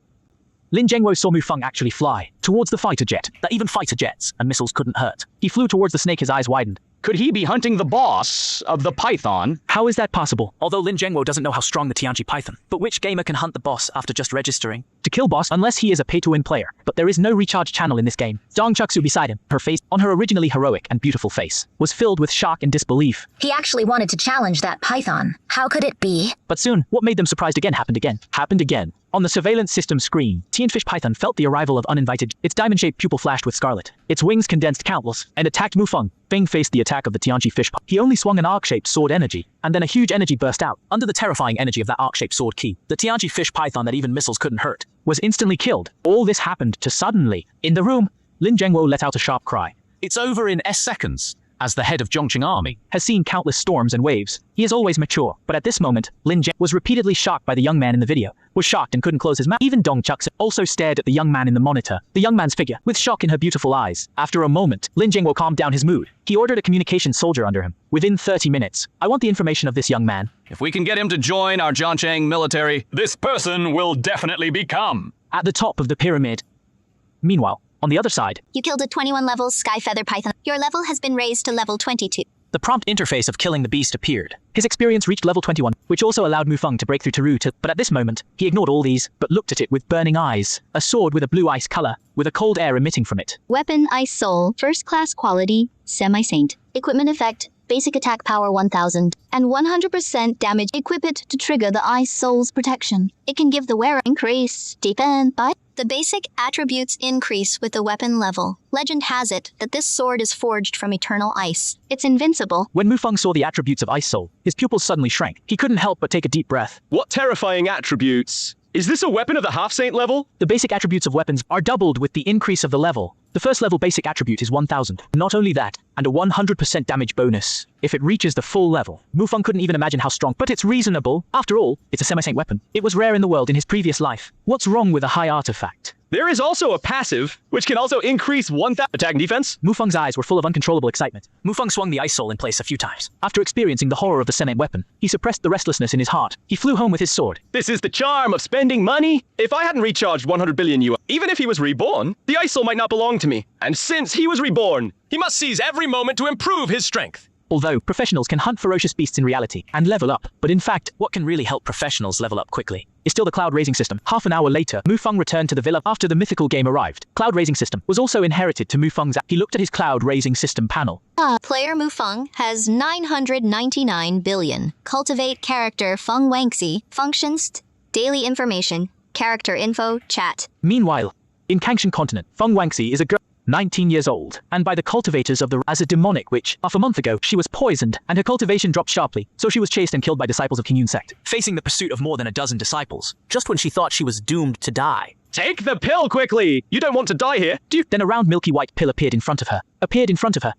Lin Zhengwo saw Mufang actually fly towards the fighter jet. That even fighter jets and missiles couldn't hurt. He flew towards the snake, his eyes widened. Could he be hunting the boss of the python? How is that possible? Although Lin Zhengwo doesn't know how strong the Tianji python. But which gamer can hunt the boss after just registering? To kill boss unless he is a pay-to-win player. But there is no recharge channel in this game. Dong Chuksu beside him, her face, on her originally heroic and beautiful face, was filled with shock and disbelief. He actually wanted to challenge that python. How could it be? But soon, what made them surprised again happened again. Happened again. On the surveillance system screen, Tianfish Python felt the arrival of uninvited. Its diamond-shaped pupil flashed with scarlet. Its wings condensed countless and attacked Mufang. Feng faced the attack of the Tianji fish. He only swung an arc-shaped sword energy, and then a huge energy burst out. Under the terrifying energy of that arc-shaped sword key, the Tianji fish python that even missiles couldn't hurt Was instantly killed. All this happened to suddenly. In the room, Lin Zhengwo let out a sharp cry. It's over in seconds. As the head of Zhongqing army, Has seen countless storms and waves. He is always mature, but at this moment, Lin Zhengwo was repeatedly shocked by the young man in the video. Was shocked and couldn't close his mouth. Even Dong Chukse also stared at the young man in the monitor. The young man's figure, with shock in her beautiful eyes. After a moment, Lin Zhengwo calmed down his mood. He ordered a communication soldier under him. Within 30 minutes, I want the information of this young man. if we can get him to join our Zhongqing military, This person will definitely become. At the top of the pyramid. Meanwhile, on the other side, You killed a 21 level Sky Feather Python. Your level has been raised to level 22. The prompt interface of killing the beast appeared. his experience reached level 21, which also allowed Mufang to break through Teru but at this moment, he ignored all these, but looked at it with burning eyes. A sword with a blue ice color, with a cold air emitting from it. Weapon Ice Soul, first class quality, semi-saint. Equipment effect, basic attack power 1000, and 100% damage. Equip it to trigger the Ice Soul's protection. It can give the wearer increase, defense by. The basic attributes increase with the weapon level. Legend has it that this sword is forged from eternal ice. It's invincible. When Mufang saw the attributes of Ice Soul, his pupils suddenly shrank. He couldn't help but take a deep breath. What terrifying attributes? Is this a weapon of the half-saint level? The basic attributes of weapons are doubled with the increase of the level. The first level basic attribute is 1000. Not only that, and a 100% damage bonus if it reaches the full level. Mufang couldn't even imagine how strong, but it's reasonable. After all, it's a semi-saint weapon. It was rare in the world in his previous life. What's wrong with a high artifact? There is also a passive, which can also increase 1000 attack and defense. Mufang's eyes were full of uncontrollable excitement. Mufang swung the Ice Soul in place a few times. After experiencing the horror of the semi weapon, he suppressed the restlessness in his heart. He flew home with his sword. This is the charm of spending money. If I hadn't recharged 100 billion yuan, even if he was reborn, the Ice Soul might not belong to me. And since he was reborn, He must seize every moment to improve his strength. Although professionals can hunt ferocious beasts in reality and level up, but in fact, What can really help professionals level up quickly? is still the cloud raising system. Half an hour later, Mufang returned to the villa after the mythical game arrived. Cloud raising system was also inherited to Mufang's. He looked at his cloud raising system panel. Player Mufang has 999 billion. Cultivate character Feng Wangxi. Functions, daily information, character info, chat. Meanwhile, in Kangshan continent, Feng Wangxi is a girl 19 years old, and by the cultivators of the as a demonic witch. Half a month ago, she was poisoned, and her cultivation dropped sharply, so she was chased and killed by disciples of King Yun sect. Facing the pursuit of more than a dozen disciples, just when she thought she was doomed to die. take the pill quickly. You don't want to die here, do you? Then a round milky white pill appeared in front of her.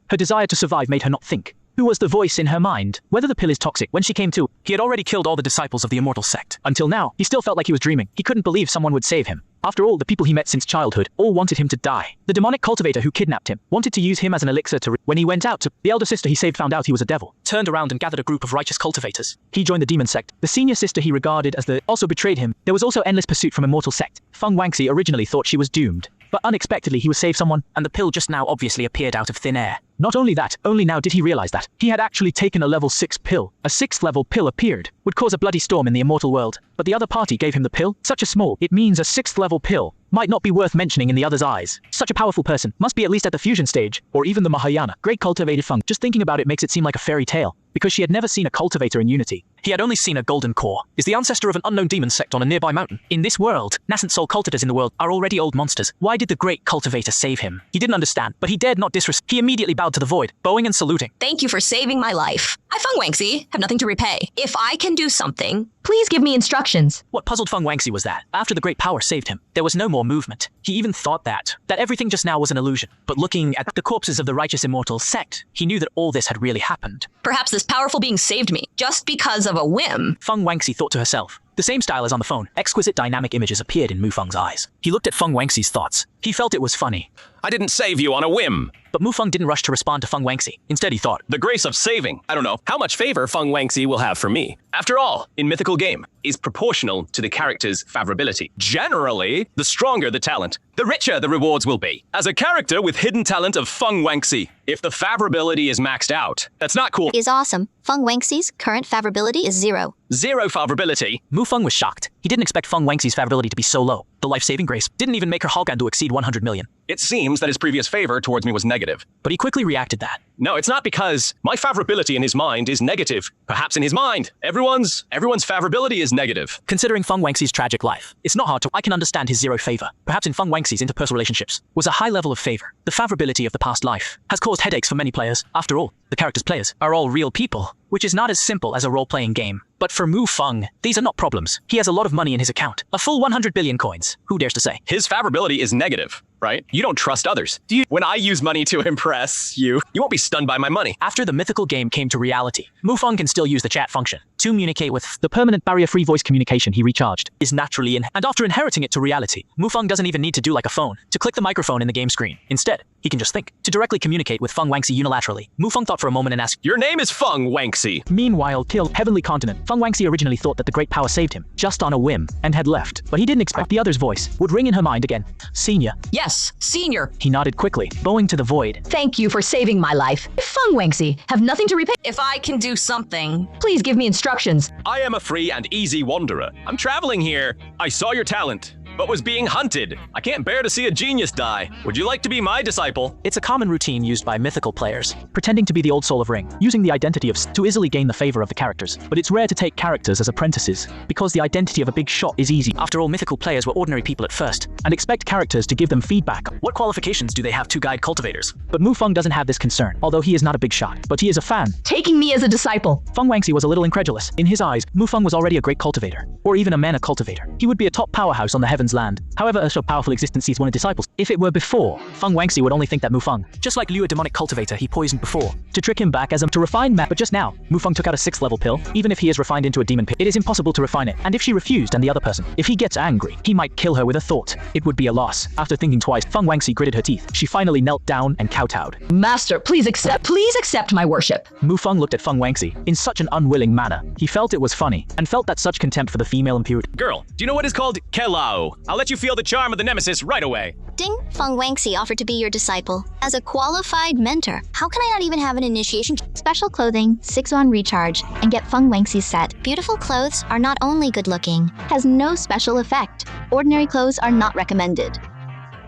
Her desire to survive made her not think. Who was the voice in her mind? Whether the pill is toxic. When she came to, He had already killed all the disciples of the immortal sect. until now, he still felt like he was dreaming. He couldn't believe someone would save him. After all, the people he met since childhood all wanted him to die. The demonic cultivator who kidnapped him wanted to use him as an elixir to when he went out to the elder sister he saved found out he was a devil. Turned around and gathered a group of righteous cultivators. He joined the demon sect. The senior sister he regarded as the also betrayed him. There was also endless pursuit from immortal sect. Feng Wangxi originally thought she was doomed, but unexpectedly he was saved someone. And the pill just now obviously appeared out of thin air. Not only that, only now did he realize that he had actually taken a level 6 pill. A 6th level pill appeared, would cause a bloody storm in the immortal world. But the other party gave him the pill. Such a small, it means a 6th level pill might not be worth mentioning in the other's eyes. Such a powerful person must be at least at the fusion stage, or even the Mahayana. Great cultivated Feng. Just thinking about it makes it seem like a fairy tale, because she had never seen a cultivator in unity. He had only seen a golden core. Is the ancestor of an unknown demon sect on a nearby mountain. In this world, nascent soul cultivators in the world are already old monsters. Why did the great cultivator save him? He didn't understand, but he dared not disrespect. He immediately bowed to the void, bowing and saluting. Thank you for saving my life. I, Feng Wangxi, have nothing to repay. If I can do something, please give me instructions. What puzzled Feng Wangxi was that, after the great power saved him, there was no more movement. He even thought that everything just now was an illusion. But looking at the corpses of the righteous immortal sect, he knew that all this had really happened. Perhaps this powerful being saved me, just because of a whim. Feng Wangxi thought to herself. The same style as on the phone, exquisite dynamic images appeared in Mufeng's eyes. He looked at Feng Wangxi's thoughts. He felt it was funny. I didn't save you on a whim. But Mufeng didn't rush to respond to Feng Wangxi. Instead, he thought, the grace of saving, I don't know. How much favor Feng Wangxi will have for me? After all, in mythical game, is proportional to the character's favorability. Generally, the stronger the talent, the richer the rewards will be. As a character with hidden talent of Feng Wangxi, if the favorability is maxed out, that's not cool. Is awesome. Feng Wangxi's current favorability is 0. 0 favorability? Mufeng was shocked. He didn't expect Feng Wangxi's favorability to be so low. The life-saving grace didn't even make her Halgan to exceed 100 million. It seems that his previous favor towards me was negative. But he quickly reacted that. No, it's not because my favorability in his mind is negative. Perhaps in his mind, everyone's favorability is negative. Considering Feng Wangxi's tragic life, it's not hard to I can understand his 0 favor. Perhaps in Feng Wangxi's interpersonal relationships was a high level of favor. The favorability of the past life has caused headaches for many players. After all, the character's players are all real people, which is not as simple as a role-playing game. But for Mufeng, these are not problems. He has a lot of money in his account. A full 100 billion coins. Who dares to say? His favorability is negative, right? You don't trust others. When I use money to impress you, you won't be stunned by my money. After the mythical game came to reality, Mufeng can still use the chat function to communicate with the permanent barrier-free voice communication he recharged is naturally in. And after inheriting it to reality, Mufeng doesn't even need to do like a phone to click the microphone in the game screen. Instead, he can just think. To directly communicate with Feng Wangxi unilaterally, Mufeng thought for a moment and asked, your name is Feng Wangxi. Meanwhile, killed Heavenly Continent, Feng Wangxi originally thought that the great power saved him, just on a whim, and had left. But he didn't expect the other's voice would ring in her mind again. Senior. Yes, senior. He nodded quickly, bowing to the void. Thank you for saving my life. Feng Wangxi, have nothing to repay. If I can do something, please give me instructions. I am a free and easy wanderer. I'm traveling here. I saw your talent, but was being hunted. I can't bear to see a genius die. Would you like to be my disciple? It's a common routine used by mythical players. Pretending to be the old soul of Ring, using the identity of to easily gain the favor of the characters. But it's rare to take characters as apprentices, because the identity of a big shot is easy. After all, mythical players were ordinary people at first, and expect characters to give them feedback. What qualifications do they have to guide cultivators? But Mufeng doesn't have this concern, although he is not a big shot, but he is a fan. Taking me as a disciple. Feng Wangxi was a little incredulous. In his eyes, Mufeng was already a great cultivator, or even a mana cultivator. He would be a top powerhouse on the Heaven's Land. However, a so powerful existence sees one of disciples. If it were before, Feng Wangxi would only think that Mufeng, just like Liu, a demonic cultivator he poisoned before, to trick him back as to refine But just now, Mufeng took out a 6th level pill. Even if he is refined into a demon pill, it is impossible to refine it. And if she refused and the other person, if he gets angry, he might kill her with a thought. It would be a loss. After thinking twice, Feng Wangxi gritted her teeth. She finally knelt down and kowtowed. Master, please accept my worship. Mufeng looked at Feng Wangxi in such an unwilling manner. He felt it was funny, and felt that such contempt for the female impurity. Girl, do you know what is called Kelao? I'll let you feel the charm of the nemesis right away. Ding, Feng Wangxi offered to be your disciple. As a qualified mentor, how can I not even have an initiation? Special clothing, 6-on recharge, and get Feng Wangxi's set. Beautiful clothes are not only good looking, has no special effect. Ordinary clothes are not recommended.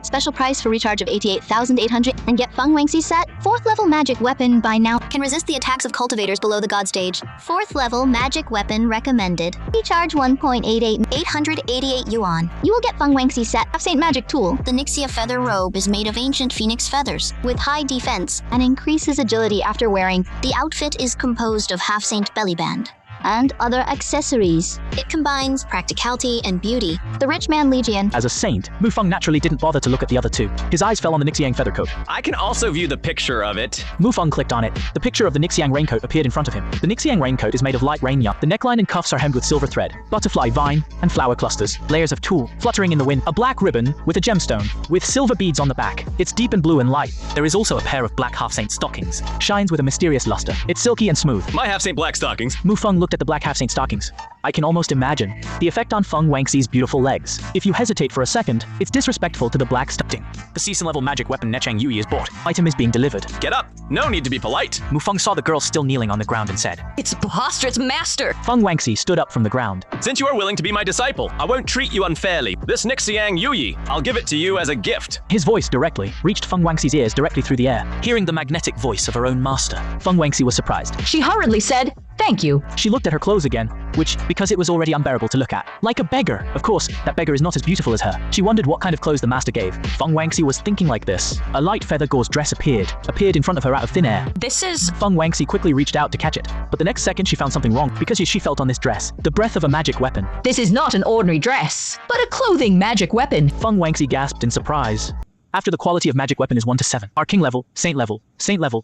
Special price for recharge of 88,800 and get Feng Wangxi's set. 4th level magic weapon by now. Can resist the attacks of cultivators below the god stage. 4th level magic weapon recommended. Recharge 1.88, 888 yuan. You will get Feng Wangxi's set. Half-Saint magic tool. The Nixia feather robe is made of ancient phoenix feathers with high defense and increases agility after wearing. The outfit is composed of Half-Saint belly band. and other accessories. It combines practicality and beauty. The Rich Man Legion. As a saint, Mufeng naturally didn't bother to look at the other two. His eyes fell on the Nixiang feather coat. I can also view the picture of it. Mufeng clicked on it. The picture of the Nixiang raincoat appeared in front of him. The Nixiang raincoat is made of light rain yarn. The neckline and cuffs are hemmed with silver thread, butterfly vine, and flower clusters. Layers of tulle fluttering in the wind. A black ribbon with a gemstone, with silver beads on the back. It's deep and blue and light. There is also a pair of black half-saint stockings. Shines with a mysterious luster. It's silky and smooth. My half-saint black stockings. Mufeng looked at the black half-saint stockings. I can almost imagine the effect on Feng Wangxi's beautiful legs. If you hesitate for a second, it's disrespectful to the black stocking. The season-level magic weapon Nechang Yui is bought. Item is being delivered. Get up. No need to be polite. Mufeng saw the girl still kneeling on the ground and said, It's preposterous, Master. Feng Wangxi stood up from the ground. Since you are willing to be my disciple, I won't treat you unfairly. This Nixiang Yui, I'll give it to you as a gift. His voice directly reached Feng Wangxi's ears directly through the air. Hearing the magnetic voice of her own master, Feng Wangxi was surprised. She hurriedly said, "Thank you." She looked at her clothes again, which, because it was already unbearable to look at. Like a beggar. Of course, that beggar is not as beautiful as her. She wondered what kind of clothes the master gave. Feng Wangxi was thinking like this. A light feather gauze dress appeared in front of her out of thin air. This is... Feng Wangxi quickly reached out to catch it, but the next second she found something wrong because she felt on this dress the breath of a magic weapon. This is not an ordinary dress, but a clothing magic weapon. Feng Wangxi gasped in surprise. After the quality of magic weapon is 1 to 7. Are king level, saint level,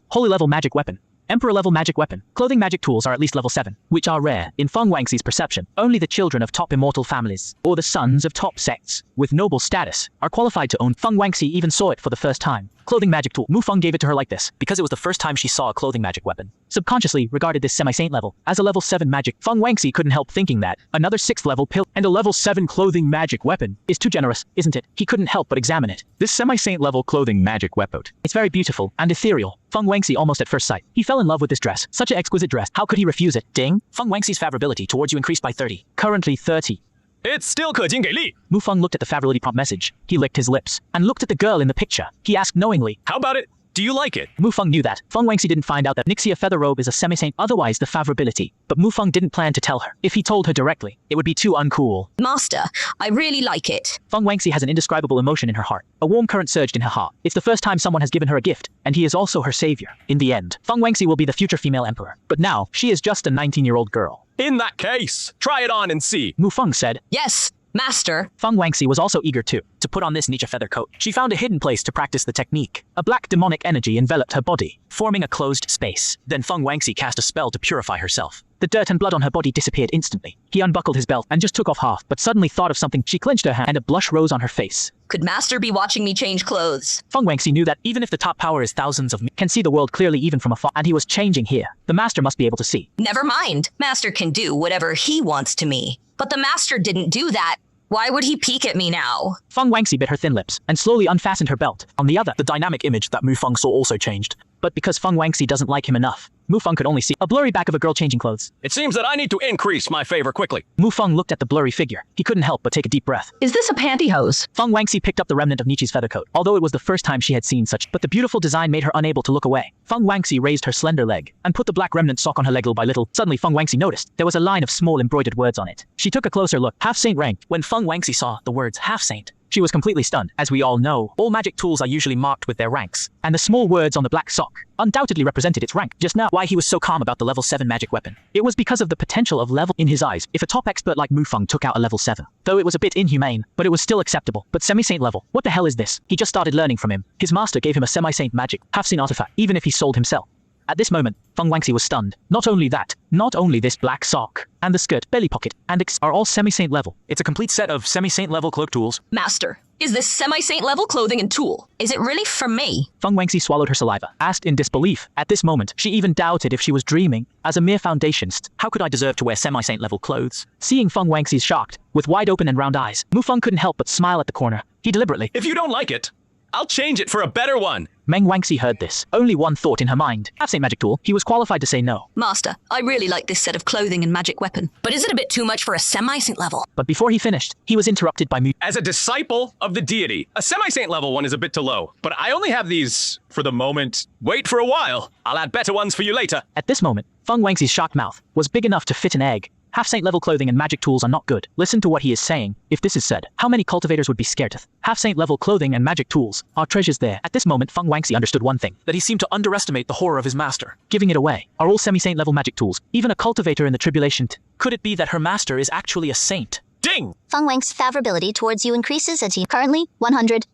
holy level magic weapon, emperor level magic weapon. Clothing magic tools are at least level 7, which are rare. In Feng Wangxi's perception, only the children of top immortal families, or the sons of top sects, with noble status, are qualified to own. Feng Wangxi even saw it for the first time. Clothing magic tool. Mufeng gave it to her like this, because it was the first time she saw a clothing magic weapon. Subconsciously regarded this semi-saint level as a level 7 magic. Feng Wangxi couldn't help thinking that another 6th level pill and a level 7 clothing magic weapon is too generous, isn't it? He couldn't help but examine it. This semi-saint level clothing magic weapon. It's very beautiful and ethereal. Feng Wangxi almost at first sight. He fell in love with this dress. Such an exquisite dress. How could he refuse it? Ding. Feng Wangxi's favorability towards you increased by 30. Currently 30. It's still 氪金给力. Mufeng looked at the favorability prompt message. He licked his lips and looked at the girl in the picture. He asked knowingly, How about it? Do you like it? Mufeng knew that. Feng Wangxi didn't find out that Nixia feather robe is a semi-saint, otherwise the favorability. But Mufeng didn't plan to tell her. If he told her directly, it would be too uncool. Master, I really like it. Feng Wangxi has an indescribable emotion in her heart. A warm current surged in her heart. It's the first time someone has given her a gift, and he is also her savior. In the end, Feng Wangxi will be the future female emperor. But now, she is just a 19-year-old girl. In that case, try it on and see. Mufeng said. Yes, Master. Feng Wangxi was also eager to put on this Nietzsche feather coat. She found a hidden place to practice the technique. A black demonic energy enveloped her body, forming a closed space. Then Feng Wangxi cast a spell to purify herself. The dirt and blood on her body disappeared instantly. He unbuckled his belt and just took off half, but suddenly thought of something. She clenched her hand and a blush rose on her face. Could Master be watching me change clothes? Feng Wangxi knew that even if the top power is thousands of can see the world clearly even from afar, and he was changing here. The master must be able to see. Never mind. Master can do whatever he wants to me. But the Master didn't do that. Why would he peek at me now? Feng Wangxi bit her thin lips and slowly unfastened her belt. On the other, the dynamic image that Mufeng saw also changed. But because Feng Wangxi doesn't like him enough, Mufeng could only see a blurry back of a girl changing clothes. It seems that I need to increase my favor quickly. Mufeng looked at the blurry figure. He couldn't help but take a deep breath. Is this a pantyhose? Feng Wangxi picked up the remnant of Nietzsche's feather coat, although it was the first time she had seen such, but the beautiful design made her unable to look away. Feng Wangxi raised her slender leg and put the black remnant sock on her leg little by little. Suddenly Feng Wangxi noticed there was a line of small embroidered words on it. She took a closer look. Half-saint rank. When Feng Wangxi saw the words half-saint, she was completely stunned. As we all know, all magic tools are usually marked with their ranks, and the small words on the black sock undoubtedly represented its rank. Just now, why he was so calm about the level 7 magic weapon. It was because of the potential of level in his eyes. If a top expert like Mufeng took out a level 7, though it was a bit inhumane, but it was still acceptable. But semi-saint level, what the hell is this? He just started learning from him. His master gave him a semi-saint magic, half-saint artifact, even if he sold himself. At this moment, Feng Wangxi was stunned. Not only that, not only this black sock, and the skirt, belly pocket, and are all semi-saint level. It's a complete set of semi-saint level cloak tools. Master, is this semi-saint level clothing and tool? Is it really for me? Feng Wangxi swallowed her saliva, asked in disbelief. At this moment, she even doubted if she was dreaming. As a mere foundationist, how could I deserve to wear semi-saint level clothes? Seeing Feng Wangxi's shocked, with wide open and round eyes, Mufeng couldn't help but smile at the corner. He deliberately, if you don't like it, I'll change it for a better one. Meng Wangxi heard this. Only one thought in her mind. Half-saint magic tool. He was qualified to say no. Master, I really like this set of clothing and magic weapon. But is it a bit too much for a semi-saint level? But before he finished, he was interrupted by As a disciple of the deity, a semi-saint level one is a bit too low. But I only have these for the moment. Wait for a while. I'll add better ones for you later. At this moment, Feng Wangxi's shocked mouth was big enough to fit an egg. Half-saint level clothing and magic tools are not good. Listen to what he is saying. If this is said, how many cultivators would be scared of? Half-saint level clothing and magic tools are treasures there. At this moment, Feng Wangxi understood one thing. That he seemed to underestimate the horror of his master. Giving it away are all semi-saint level magic tools. Even a cultivator in the tribulation. Could it be that her master is actually a saint? Ding! Feng Wang's favorability towards you increases as he currently 100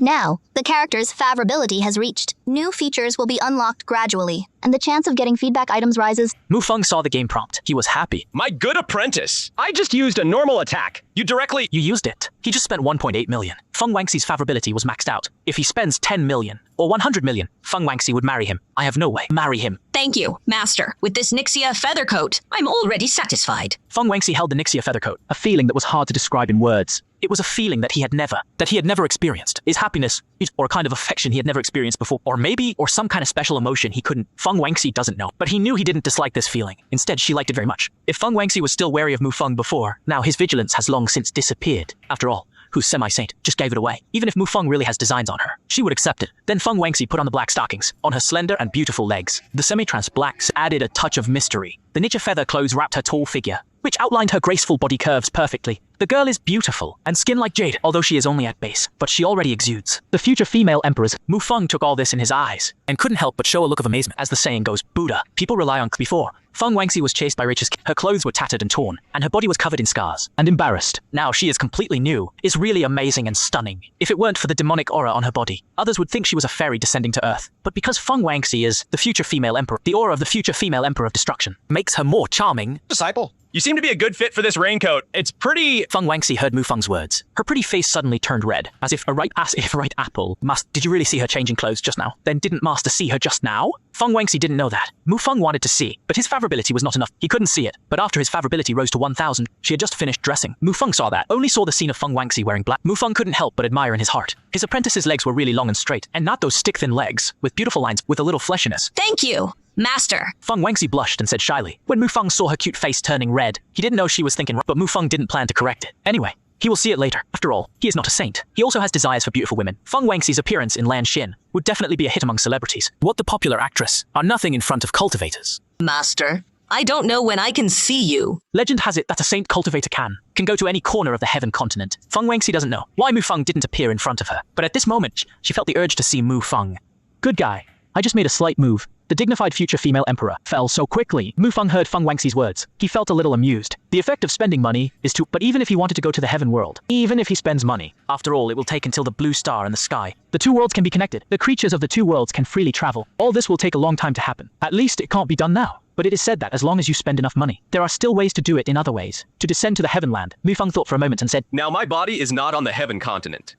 now. The character's favorability has reached. New features will be unlocked gradually, and the chance of getting feedback items rises. Mu Feng saw the game prompt. He was happy. My good apprentice! I just used a normal attack. You used it. He just spent 1.8 million. Feng Wangxi's favorability was maxed out. If he spends 10 million or 100 million, Feng Wangxi would marry him. I have no way. Marry him. Thank you, Master. With this Nixia feather coat, I'm already satisfied. Feng Wangxi held the Nixia feather coat. A feeling that was hard to describe in words. It was a feeling that he had never experienced. His happiness, or a kind of affection he had never experienced before, or some kind of special emotion he couldn't. Feng Wangxi doesn't know, but he knew he didn't dislike this feeling. Instead, she liked it very much. If Feng Wangxi was still wary of Mu Feng before, now his vigilance has long since disappeared. After all, who's semi-saint, just gave it away. Even if Mu Feng really has designs on her, she would accept it. Then Feng Wangxi put on the black stockings on her slender and beautiful legs. The semi-trans blacks added a touch of mystery. The ninja feather clothes wrapped her tall figure, which outlined her graceful body curves perfectly. The girl is beautiful and skin like jade, although she is only at base, but she already exudes. The future female emperors. Mu Feng took all this in his eyes and couldn't help but show a look of amazement. As the saying goes, Buddha, people rely on before. Feng Wangxi was chased by Rach's. Her clothes were tattered and torn, and her body was covered in scars. And embarrassed. Now she is completely new, is really amazing and stunning. If it weren't for the demonic aura on her body, others would think she was a fairy descending to Earth. But because Feng Wangxi is the future female emperor, the aura of the future female emperor of destruction makes her more charming. Disciple, you seem to be a good fit for this raincoat. It's pretty... Feng Wangxi heard Mu Feng's words. Her pretty face suddenly turned red, as if a ripe apple. Did you really see her changing clothes just now? Then didn't Master see her just now? Feng Wangxi didn't know that. Mu Feng wanted to see, but his favorability was not enough. He couldn't see it. But after his favorability rose to 1,000, she had just finished dressing. Mu Feng saw that, only saw the scene of Feng Wangxi wearing black. Mu Feng couldn't help but admire in his heart. His apprentice's legs were really long and straight, and not those stick-thin legs, with beautiful lines, with a little fleshiness. Thank you, Master. Feng Wangxi blushed and said shyly. When Mu Feng saw her cute face turning red, he didn't know she was thinking, but Mu Feng didn't plan to correct it. Anyway, he will see it later. After all, he is not a saint. He also has desires for beautiful women. Feng Wangxi's appearance in Lan Xin would definitely be a hit among celebrities. What the popular actress are nothing in front of cultivators. Master, I don't know when I can see you. Legend has it that a saint cultivator can go to any corner of the heaven continent. Feng Wangxi doesn't know why Mu Feng didn't appear in front of her, but at this moment, she felt the urge to see Mu Feng. Good guy. I just made a slight move. The dignified future female emperor fell so quickly. Mu Feng heard Feng Wangxi's words. He felt a little amused. The effect of spending money is to... But even if he wanted to go to the heaven world, even if he spends money, after all, it will take until the blue star in the sky. The two worlds can be connected. The creatures of the two worlds can freely travel. All this will take a long time to happen. At least it can't be done now. But it is said that as long as you spend enough money, there are still ways to do it in other ways. To descend to the heaven land. Mu Feng thought for a moment and said, Now my body is not on the heaven continent.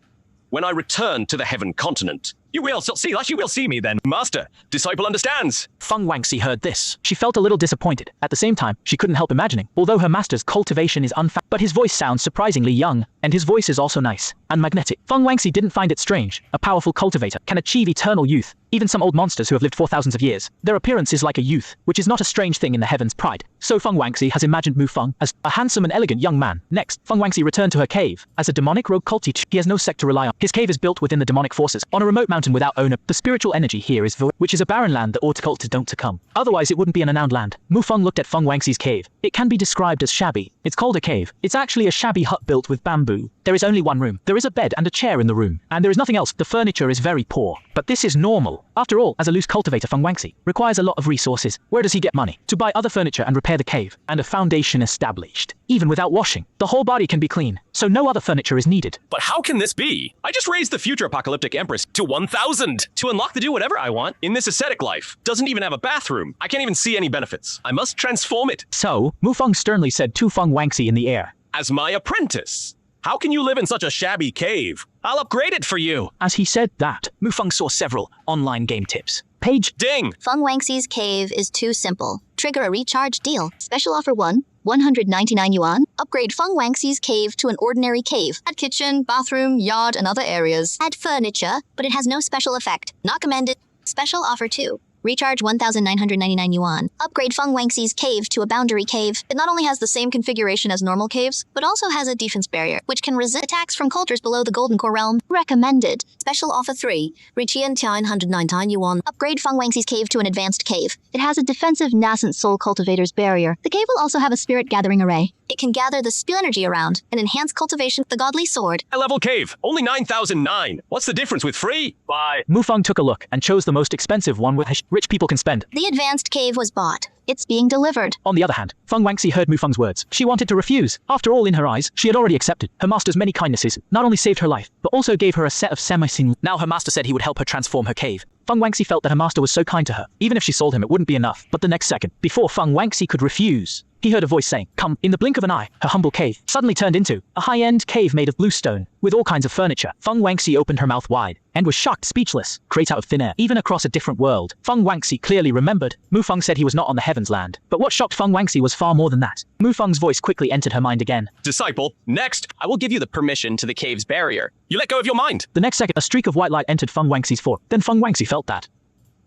When I return to the heaven continent, you will see me then. Master, disciple understands. Feng Wangxi heard this. She felt a little disappointed. At the same time, she couldn't help imagining. Although her master's cultivation is but his voice sounds surprisingly young, and his voice is also nice and magnetic. Feng Wangxi didn't find it strange. A powerful cultivator can achieve eternal youth. Even some old monsters who have lived for thousands of years, their appearance is like a youth, which is not a strange thing in the heavens' pride. So Feng Wangxi has imagined Mu Feng as a handsome and elegant young man. Next, Feng Wangxi returned to her cave. As a demonic rogue cultist, he has no sect to rely on. His cave is built within the demonic forces, on a remote mountain without owner. The spiritual energy here is void, which is a barren land that horticultures don't succumb. Otherwise, it wouldn't be an renowned land. Mu Feng looked at Feng Wangxi's cave. It can be described as shabby. It's called a cave. It's actually a shabby hut built with bamboo. There is only one room. There is a bed and a chair in the room, and there is nothing else. The furniture is very poor. But this is normal. After all, as a loose cultivator, Feng Wangxi requires a lot of resources. Where does he get money? To buy other furniture and repair the cave, and a foundation established. Even without washing, the whole body can be clean, so no other furniture is needed. But how can this be? I just raised the future apocalyptic empress to 1,000 to unlock the do whatever I want in this ascetic life. Doesn't even have a bathroom. I can't even see any benefits. I must transform it. So, Mu Feng sternly said to Feng Wangxi in the air. As my apprentice. How can you live in such a shabby cave? I'll upgrade it for you. As he said that, Mu Feng saw several online game tips. Page ding! Feng Wangxi's cave is too simple. Trigger a recharge deal. Special offer 1, 199 yuan. Upgrade Feng Wangxi's cave to an ordinary cave. Add kitchen, bathroom, yard, and other areas. Add furniture, but it has no special effect. Not commended. Special offer 2, Recharge 1,999 yuan. Upgrade Feng Wangxi's cave to a boundary cave. It not only has the same configuration as normal caves, but also has a defense barrier, which can resist attacks from cultures below the Golden Core realm. Recommended. Special offer 3. Riqian Tian 199 yuan. Upgrade Feng Wangxi's cave to an advanced cave. It has a defensive nascent soul cultivator's barrier. The cave will also have a spirit gathering array. It can gather the spirit energy around and enhance cultivation with the godly sword. High-level cave, only 9,009. What's the difference with free? Bye. Mufeng took a look and chose the most expensive one which rich people can spend. The advanced cave was bought. It's being delivered. On the other hand, Feng Wangxi heard Mufeng's words. She wanted to refuse. After all, in her eyes, she had already accepted. Her master's many kindnesses not only saved her life, but also gave her a set of semi-sin. Now her master said he would help her transform her cave. Feng Wangxi felt that her master was so kind to her. Even if she sold him, it wouldn't be enough. But the next second, before Feng Wangxi could refuse, he heard a voice saying, "Come." In the blink of an eye, her humble cave suddenly turned into a high-end cave made of blue stone, with all kinds of furniture. Feng Wangxi opened her mouth wide, and was shocked, speechless, create out of thin air, even across a different world. Feng Wangxi clearly remembered. Mufeng said he was not on the heavens land. But what shocked Feng Wangxi was far more than that. Mufeng's voice quickly entered her mind again. Disciple, next, I will give you the permission to the cave's barrier. You let go of your mind. The next second, a streak of white light entered Feng Wangxi's form. Then Feng Wangxi felt that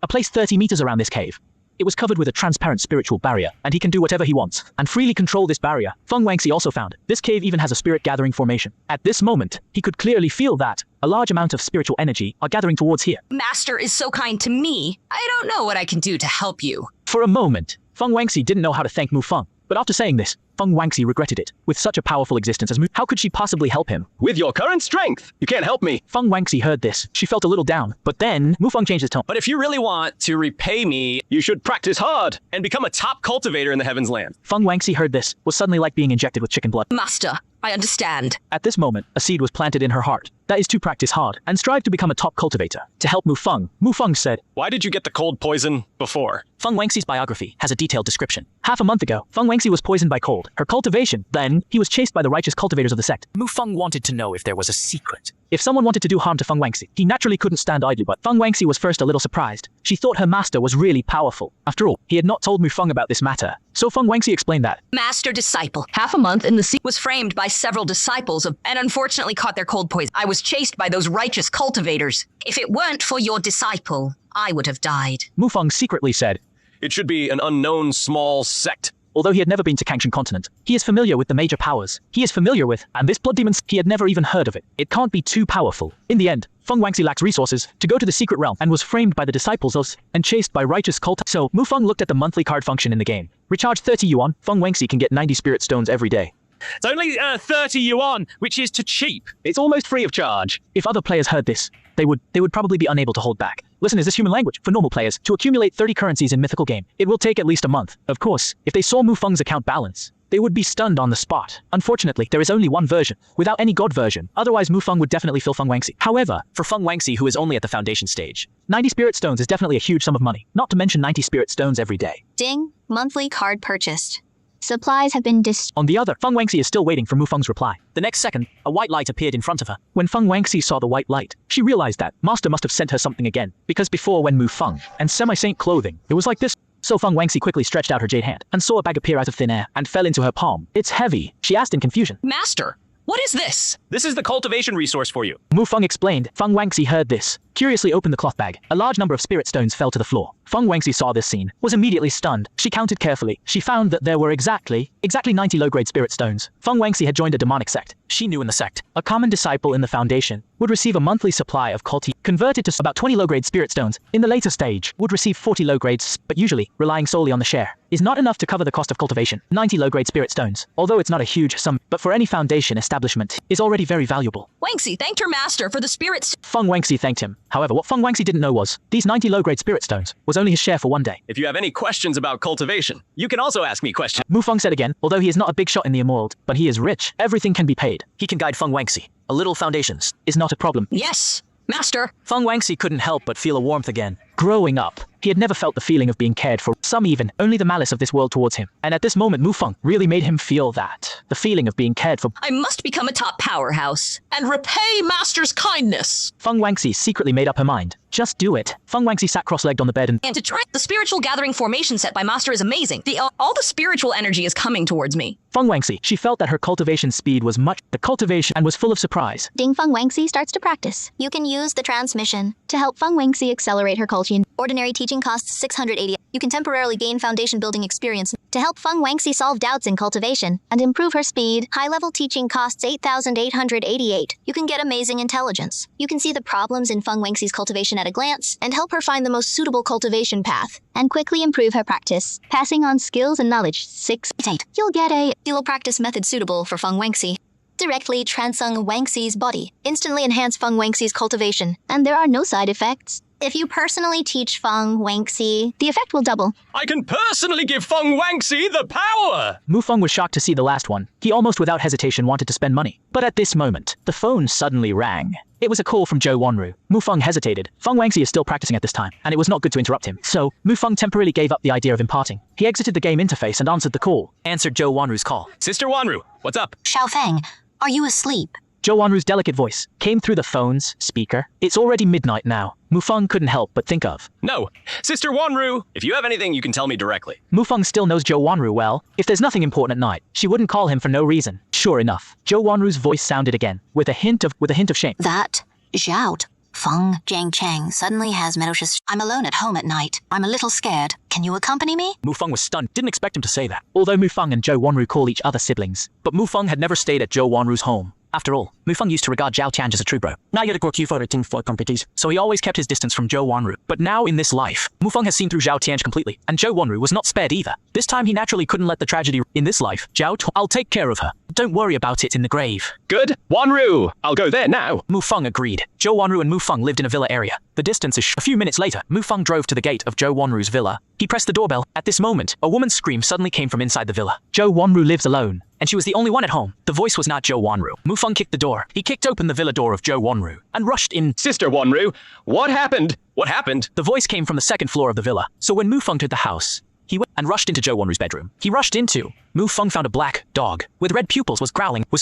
a place 30 meters around this cave. It was covered with a transparent spiritual barrier, and he can do whatever he wants, and freely control this barrier. Feng Wangxi also found this cave even has a spirit gathering formation. At this moment, he could clearly feel that a large amount of spiritual energy are gathering towards here. Master is so kind to me. I don't know what I can do to help you. For a moment, Feng Wangxi didn't know how to thank Mufeng. But after saying this, Feng Wangxi regretted it. With such a powerful existence as how could she possibly help him? With your current strength, you can't help me. Feng Wangxi heard this. She felt a little down. But then, Mufeng changed his tone. But if you really want to repay me, you should practice hard and become a top cultivator in the Heavens Land. Feng Wangxi heard this, was suddenly like being injected with chicken blood. Master, I understand. At this moment, a seed was planted in her heart. That is to practice hard and strive to become a top cultivator. To help Mufeng, Mufeng said, "Why did you get the cold poison before?" Feng Wangxi's biography has a detailed description. Half a month ago, Feng Wangxi was poisoned by cold. Her cultivation. Then, he was chased by the righteous cultivators of the sect. Mufeng wanted to know if there was a secret. If someone wanted to do harm to Feng Wangxi, he naturally couldn't stand idly, but Feng Wangxi was first a little surprised. She thought her master was really powerful. After all, he had not told Mufeng about this matter. So Feng Wangxi explained that. Master disciple. Half a month in the sea was framed by several disciples and unfortunately caught their cold poison. I was chased by those righteous cultivators. If it weren't for your disciple, I would have died. Mufeng secretly said, "It should be an unknown small sect." Although he had never been to Kangshan continent, he is familiar with the major powers. He is familiar with, and this blood demon, he had never even heard of it. It can't be too powerful. In the end, Feng Wangxi lacks resources to go to the secret realm and was framed by the disciples of and chased by righteous cult. So, Mufeng looked at the monthly card function in the game. Recharge 30 yuan, Feng Wangxi can get 90 spirit stones every day. It's only 30 yuan, which is too cheap. It's almost free of charge. If other players heard this, they would probably be unable to hold back. Listen, is this human language? For normal players, to accumulate 30 currencies in mythical game, it will take at least a month. Of course, if they saw Mufeng's account balance, they would be stunned on the spot. Unfortunately, there is only one version, without any god version. Otherwise, Mufeng would definitely fill Feng Wangxi. However, for Feng Wangxi, who is only at the foundation stage, 90 spirit stones is definitely a huge sum of money, not to mention 90 spirit stones every day. Ding, monthly card purchased. Supplies have been On the other, Feng Wangxi is still waiting for Mufeng's reply. The next second, a white light appeared in front of her. When Feng Wangxi saw the white light, she realized that Master must have sent her something again. Because before, when Mufeng and semi-saint clothing, it was like this. So Feng Wangxi quickly stretched out her jade hand and saw a bag appear out of thin air and fell into her palm. It's heavy, she asked in confusion. Master, what is this? This is the cultivation resource for you. Mufeng explained. Feng Wangxi heard this, curiously opened the cloth bag. A large number of spirit stones fell to the floor. Feng Wangxi saw this scene, was immediately stunned. She counted carefully. She found that there were exactly 90 low-grade spirit stones. Feng Wangxi had joined a demonic sect. She knew in the sect, a common disciple in the foundation would receive a monthly supply of culti, converted to about 20 low-grade spirit stones. In the later stage, would receive 40 low-grades, but usually, relying solely on the share, is not enough to cover the cost of cultivation. 90 low-grade spirit stones, although it's not a huge sum, but for any foundation establishment, is already very valuable. Wangxi thanked her master for the spirits. Feng Wangxi thanked him. However, what Feng Wangxi didn't know was, these 90 low-grade spirit stones was only his share for one day. If you have any questions about cultivation, you can also ask me questions. Mufeng said again, although he is not a big shot in the immortality, but he is rich. Everything can be paid. He can guide Feng Wangxi. A little foundations is not a problem. Yes, master. Feng Wangxi couldn't help but feel a warmth again. Growing up, he had never felt the feeling of being cared for, some even, only the malice of this world towards him. And at this moment, Mufeng really made him feel that, the feeling of being cared for. I must become a top powerhouse and repay master's kindness. Feng Wangxi secretly made up her mind. Just do it. Feng Wangxi sat cross-legged on the bed and to try. The spiritual gathering formation set by master is amazing. All the spiritual energy is coming towards me. Feng Wangxi, she felt that her cultivation speed was the cultivation and was full of surprise. Ding Feng Wangxi starts to practice. You can use the transmission to help Feng Wangxi accelerate her cultivation. Ordinary teaching teaching costs 680. You can temporarily gain foundation building experience to help Feng Wangxi solve doubts in cultivation and improve her speed. High-level teaching costs 8,888. You can get amazing intelligence. You can see the problems in Feng Wangxi's cultivation at a glance and help her find the most suitable cultivation path and quickly improve her practice, passing on skills and knowledge. 6.8. You'll get a dual practice method suitable for Feng Wangxi. Directly transung Wangxi's body. Instantly enhance Feng Wangxi's cultivation, and there are no side effects. If you personally teach Feng Wangxi, the effect will double. I can personally give Feng Wangxi the power! Mufeng was shocked to see the last one. He almost without hesitation wanted to spend money. But at this moment, the phone suddenly rang. It was a call from Zhou Wanru. Mufeng hesitated. Feng Wangxi is still practicing at this time, and it was not good to interrupt him. So, Mufeng temporarily gave up the idea of imparting. He exited the game interface and answered the call. Answered Zhou Wanru's call. Sister Wanru, what's up? Xiaofeng, are you asleep? Zhou Wanru's delicate voice came through the phone's speaker. It's already midnight now. Mufeng couldn't help but think of. No. Sister Wanru, if you have anything, you can tell me directly. Mufeng still knows Zhou Wanru well. If there's nothing important at night, she wouldn't call him for no reason. Sure enough, Zhou Wanru's voice sounded again, with a hint of shame. That Zhao Feng Jiangcheng suddenly has malicious. I'm alone at home at night. I'm a little scared. Can you accompany me? Mufeng was stunned. Didn't expect him to say that. Although Mufeng and Zhou Wanru call each other siblings. But Mufeng had never stayed at Zhou Wanru's home. After all, Mufeng used to regard Zhao Tianj as a true bro. Now you're for competition. So he always kept his distance from Zhou Wanru. But now in this life, Mufeng has seen through Zhao Tianj completely, and Zhou Wanru was not spared either. This time he naturally couldn't let the tragedy in this life. I'll take care of her. Don't worry about it in the grave. Good. Wanru, I'll go there now. Mufeng agreed. Zhou Wanru and Mufeng lived in a villa area. The distance is a few minutes later, Mufeng drove to the gate of Zhou Wanru's villa. He pressed the doorbell. At this moment, a woman's scream suddenly came from inside the villa. Zhou Wanru lives alone. And she was the only one at home. The voice was not Zhou Wanru. Mufeng kicked the door. He kicked open the villa door of Zhou Wanru and rushed in. Sister Wanru, what happened? What happened? The voice came from the second floor of the villa. So when Mufeng entered the house, he went and rushed into Zhou Wanru's bedroom. He rushed into. Mufeng found a black dog with red pupils was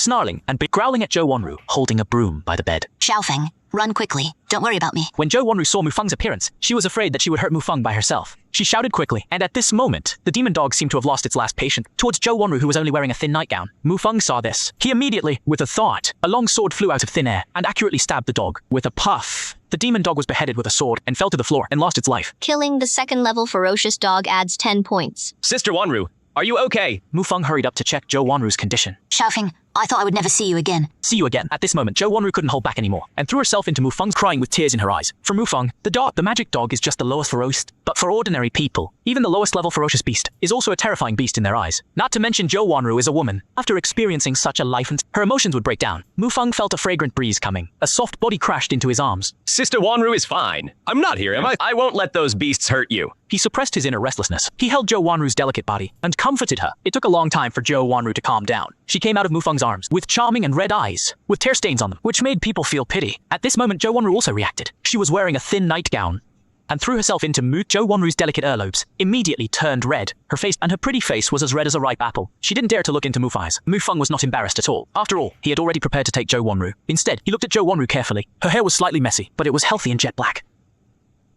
snarling and growling at Zhou Wanru, holding a broom by the bed. Xiaofeng, run quickly. Don't worry about me. When Zhou Wanru saw Mufeng's appearance, she was afraid that she would hurt Mufeng by herself. She shouted quickly, and at this moment, the demon dog seemed to have lost its last patient towards Zhou Wanru, who was only wearing a thin nightgown. Mufeng saw this. He immediately, with a thought, a long sword flew out of thin air and accurately stabbed the dog. With a puff, the demon dog was beheaded with a sword and fell to the floor and lost its life. Killing the second-level ferocious dog adds 10 points. Sister Wanru, are you okay? Mufeng hurried up to check Zhou Wanru's condition. Xiaofeng, I thought I would never see you again. See you again. At this moment, Zhou Wanru couldn't hold back anymore and threw herself into Mufeng's crying with tears in her eyes. For Mufeng, the magic dog is just the lowest ferocious, but for ordinary people, even the lowest level ferocious beast is also a terrifying beast in their eyes. Not to mention Zhou Wanru is a woman. After experiencing such a life, her emotions would break down. Mufeng felt a fragrant breeze coming. A soft body crashed into his arms. Sister Wanru is fine. I'm not here, am I? I won't let those beasts hurt you. He suppressed his inner restlessness. He held Zhou Wanru's delicate body and comforted her. It took a long time for Zhou Wanru to calm down. She came out of Mufeng's arms with charming and red eyes, with tear stains on them, which made people feel pity. At this moment, Zhou Wanru also reacted. She was wearing a thin nightgown and threw herself into Zhou Wanru's delicate earlobes, immediately turned red. Her face and her pretty face was as red as a ripe apple. She didn't dare to look into Mufeng's eyes. Mufeng was not embarrassed at all. After all, he had already prepared to take Zhou Wanru. Instead, he looked at Zhou Wanru carefully. Her hair was slightly messy, but it was healthy and jet black,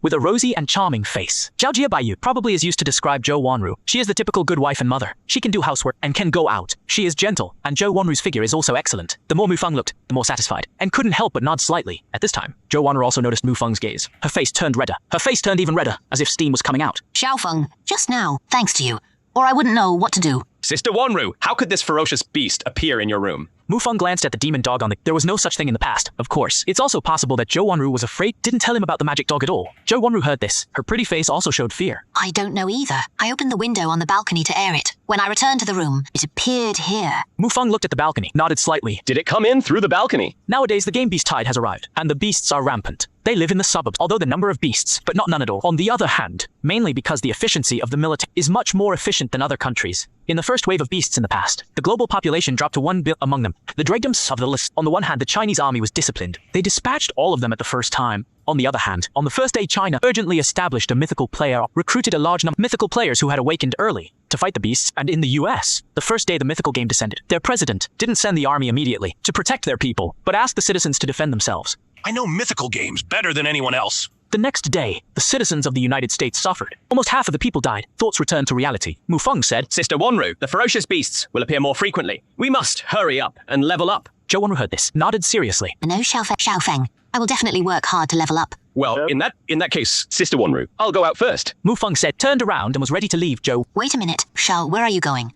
with a rosy and charming face. Zhao Jiabayu probably is used to describe Zhou Wanru. She is the typical good wife and mother. She can do housework and can go out. She is gentle, and Zhou Wanru's figure is also excellent. The more Mufeng looked, the more satisfied, and couldn't help but nod slightly. At this time, Zhou Wanru also noticed Mufeng's gaze. Her face turned redder. Her face turned even redder, as if steam was coming out. Xiaofeng, just now, thanks to you, or I wouldn't know what to do. Sister Wanru, how could this ferocious beast appear in your room? Mufeng glanced at the demon dog on the... There was no such thing in the past, of course. It's also possible that Zhou Wanru was afraid, didn't tell him about the magic dog at all. Zhou Wanru heard this. Her pretty face also showed fear. I don't know either. I opened the window on the balcony to air it. When I returned to the room, it appeared here. Mufeng looked at the balcony, nodded slightly. Did it come in through the balcony? Nowadays, the game beast tide has arrived, and the beasts are rampant. They live in the suburbs, although the number of beasts, but not none at all. On the other hand, mainly because the efficiency of the military is much more efficient than other countries. In the first wave of beasts in the past, the global population dropped to 1 billion among them. The dragdoms of the list. On the one hand, the Chinese army was disciplined. They dispatched all of them at the first time. On the other hand, on the first day, China urgently established a mythical player, recruited a large number of mythical players who had awakened early to fight the beasts, and in the US, the first day the mythical game descended, their president didn't send the army immediately to protect their people, but asked the citizens to defend themselves. I know mythical games better than anyone else. The next day, the citizens of the United States suffered. Almost half of the people died. Thoughts returned to reality. Mufeng said, Sister Wanru, the ferocious beasts will appear more frequently. We must hurry up and level up. Zhou Wanru heard this, nodded seriously. No, Xiaofeng, I will definitely work hard to level up. Well, in that case, Sister Wanru, I'll go out first. Mu Feng said, turned around and was ready to leave Zhou. Wait a minute. Shao, where are you going?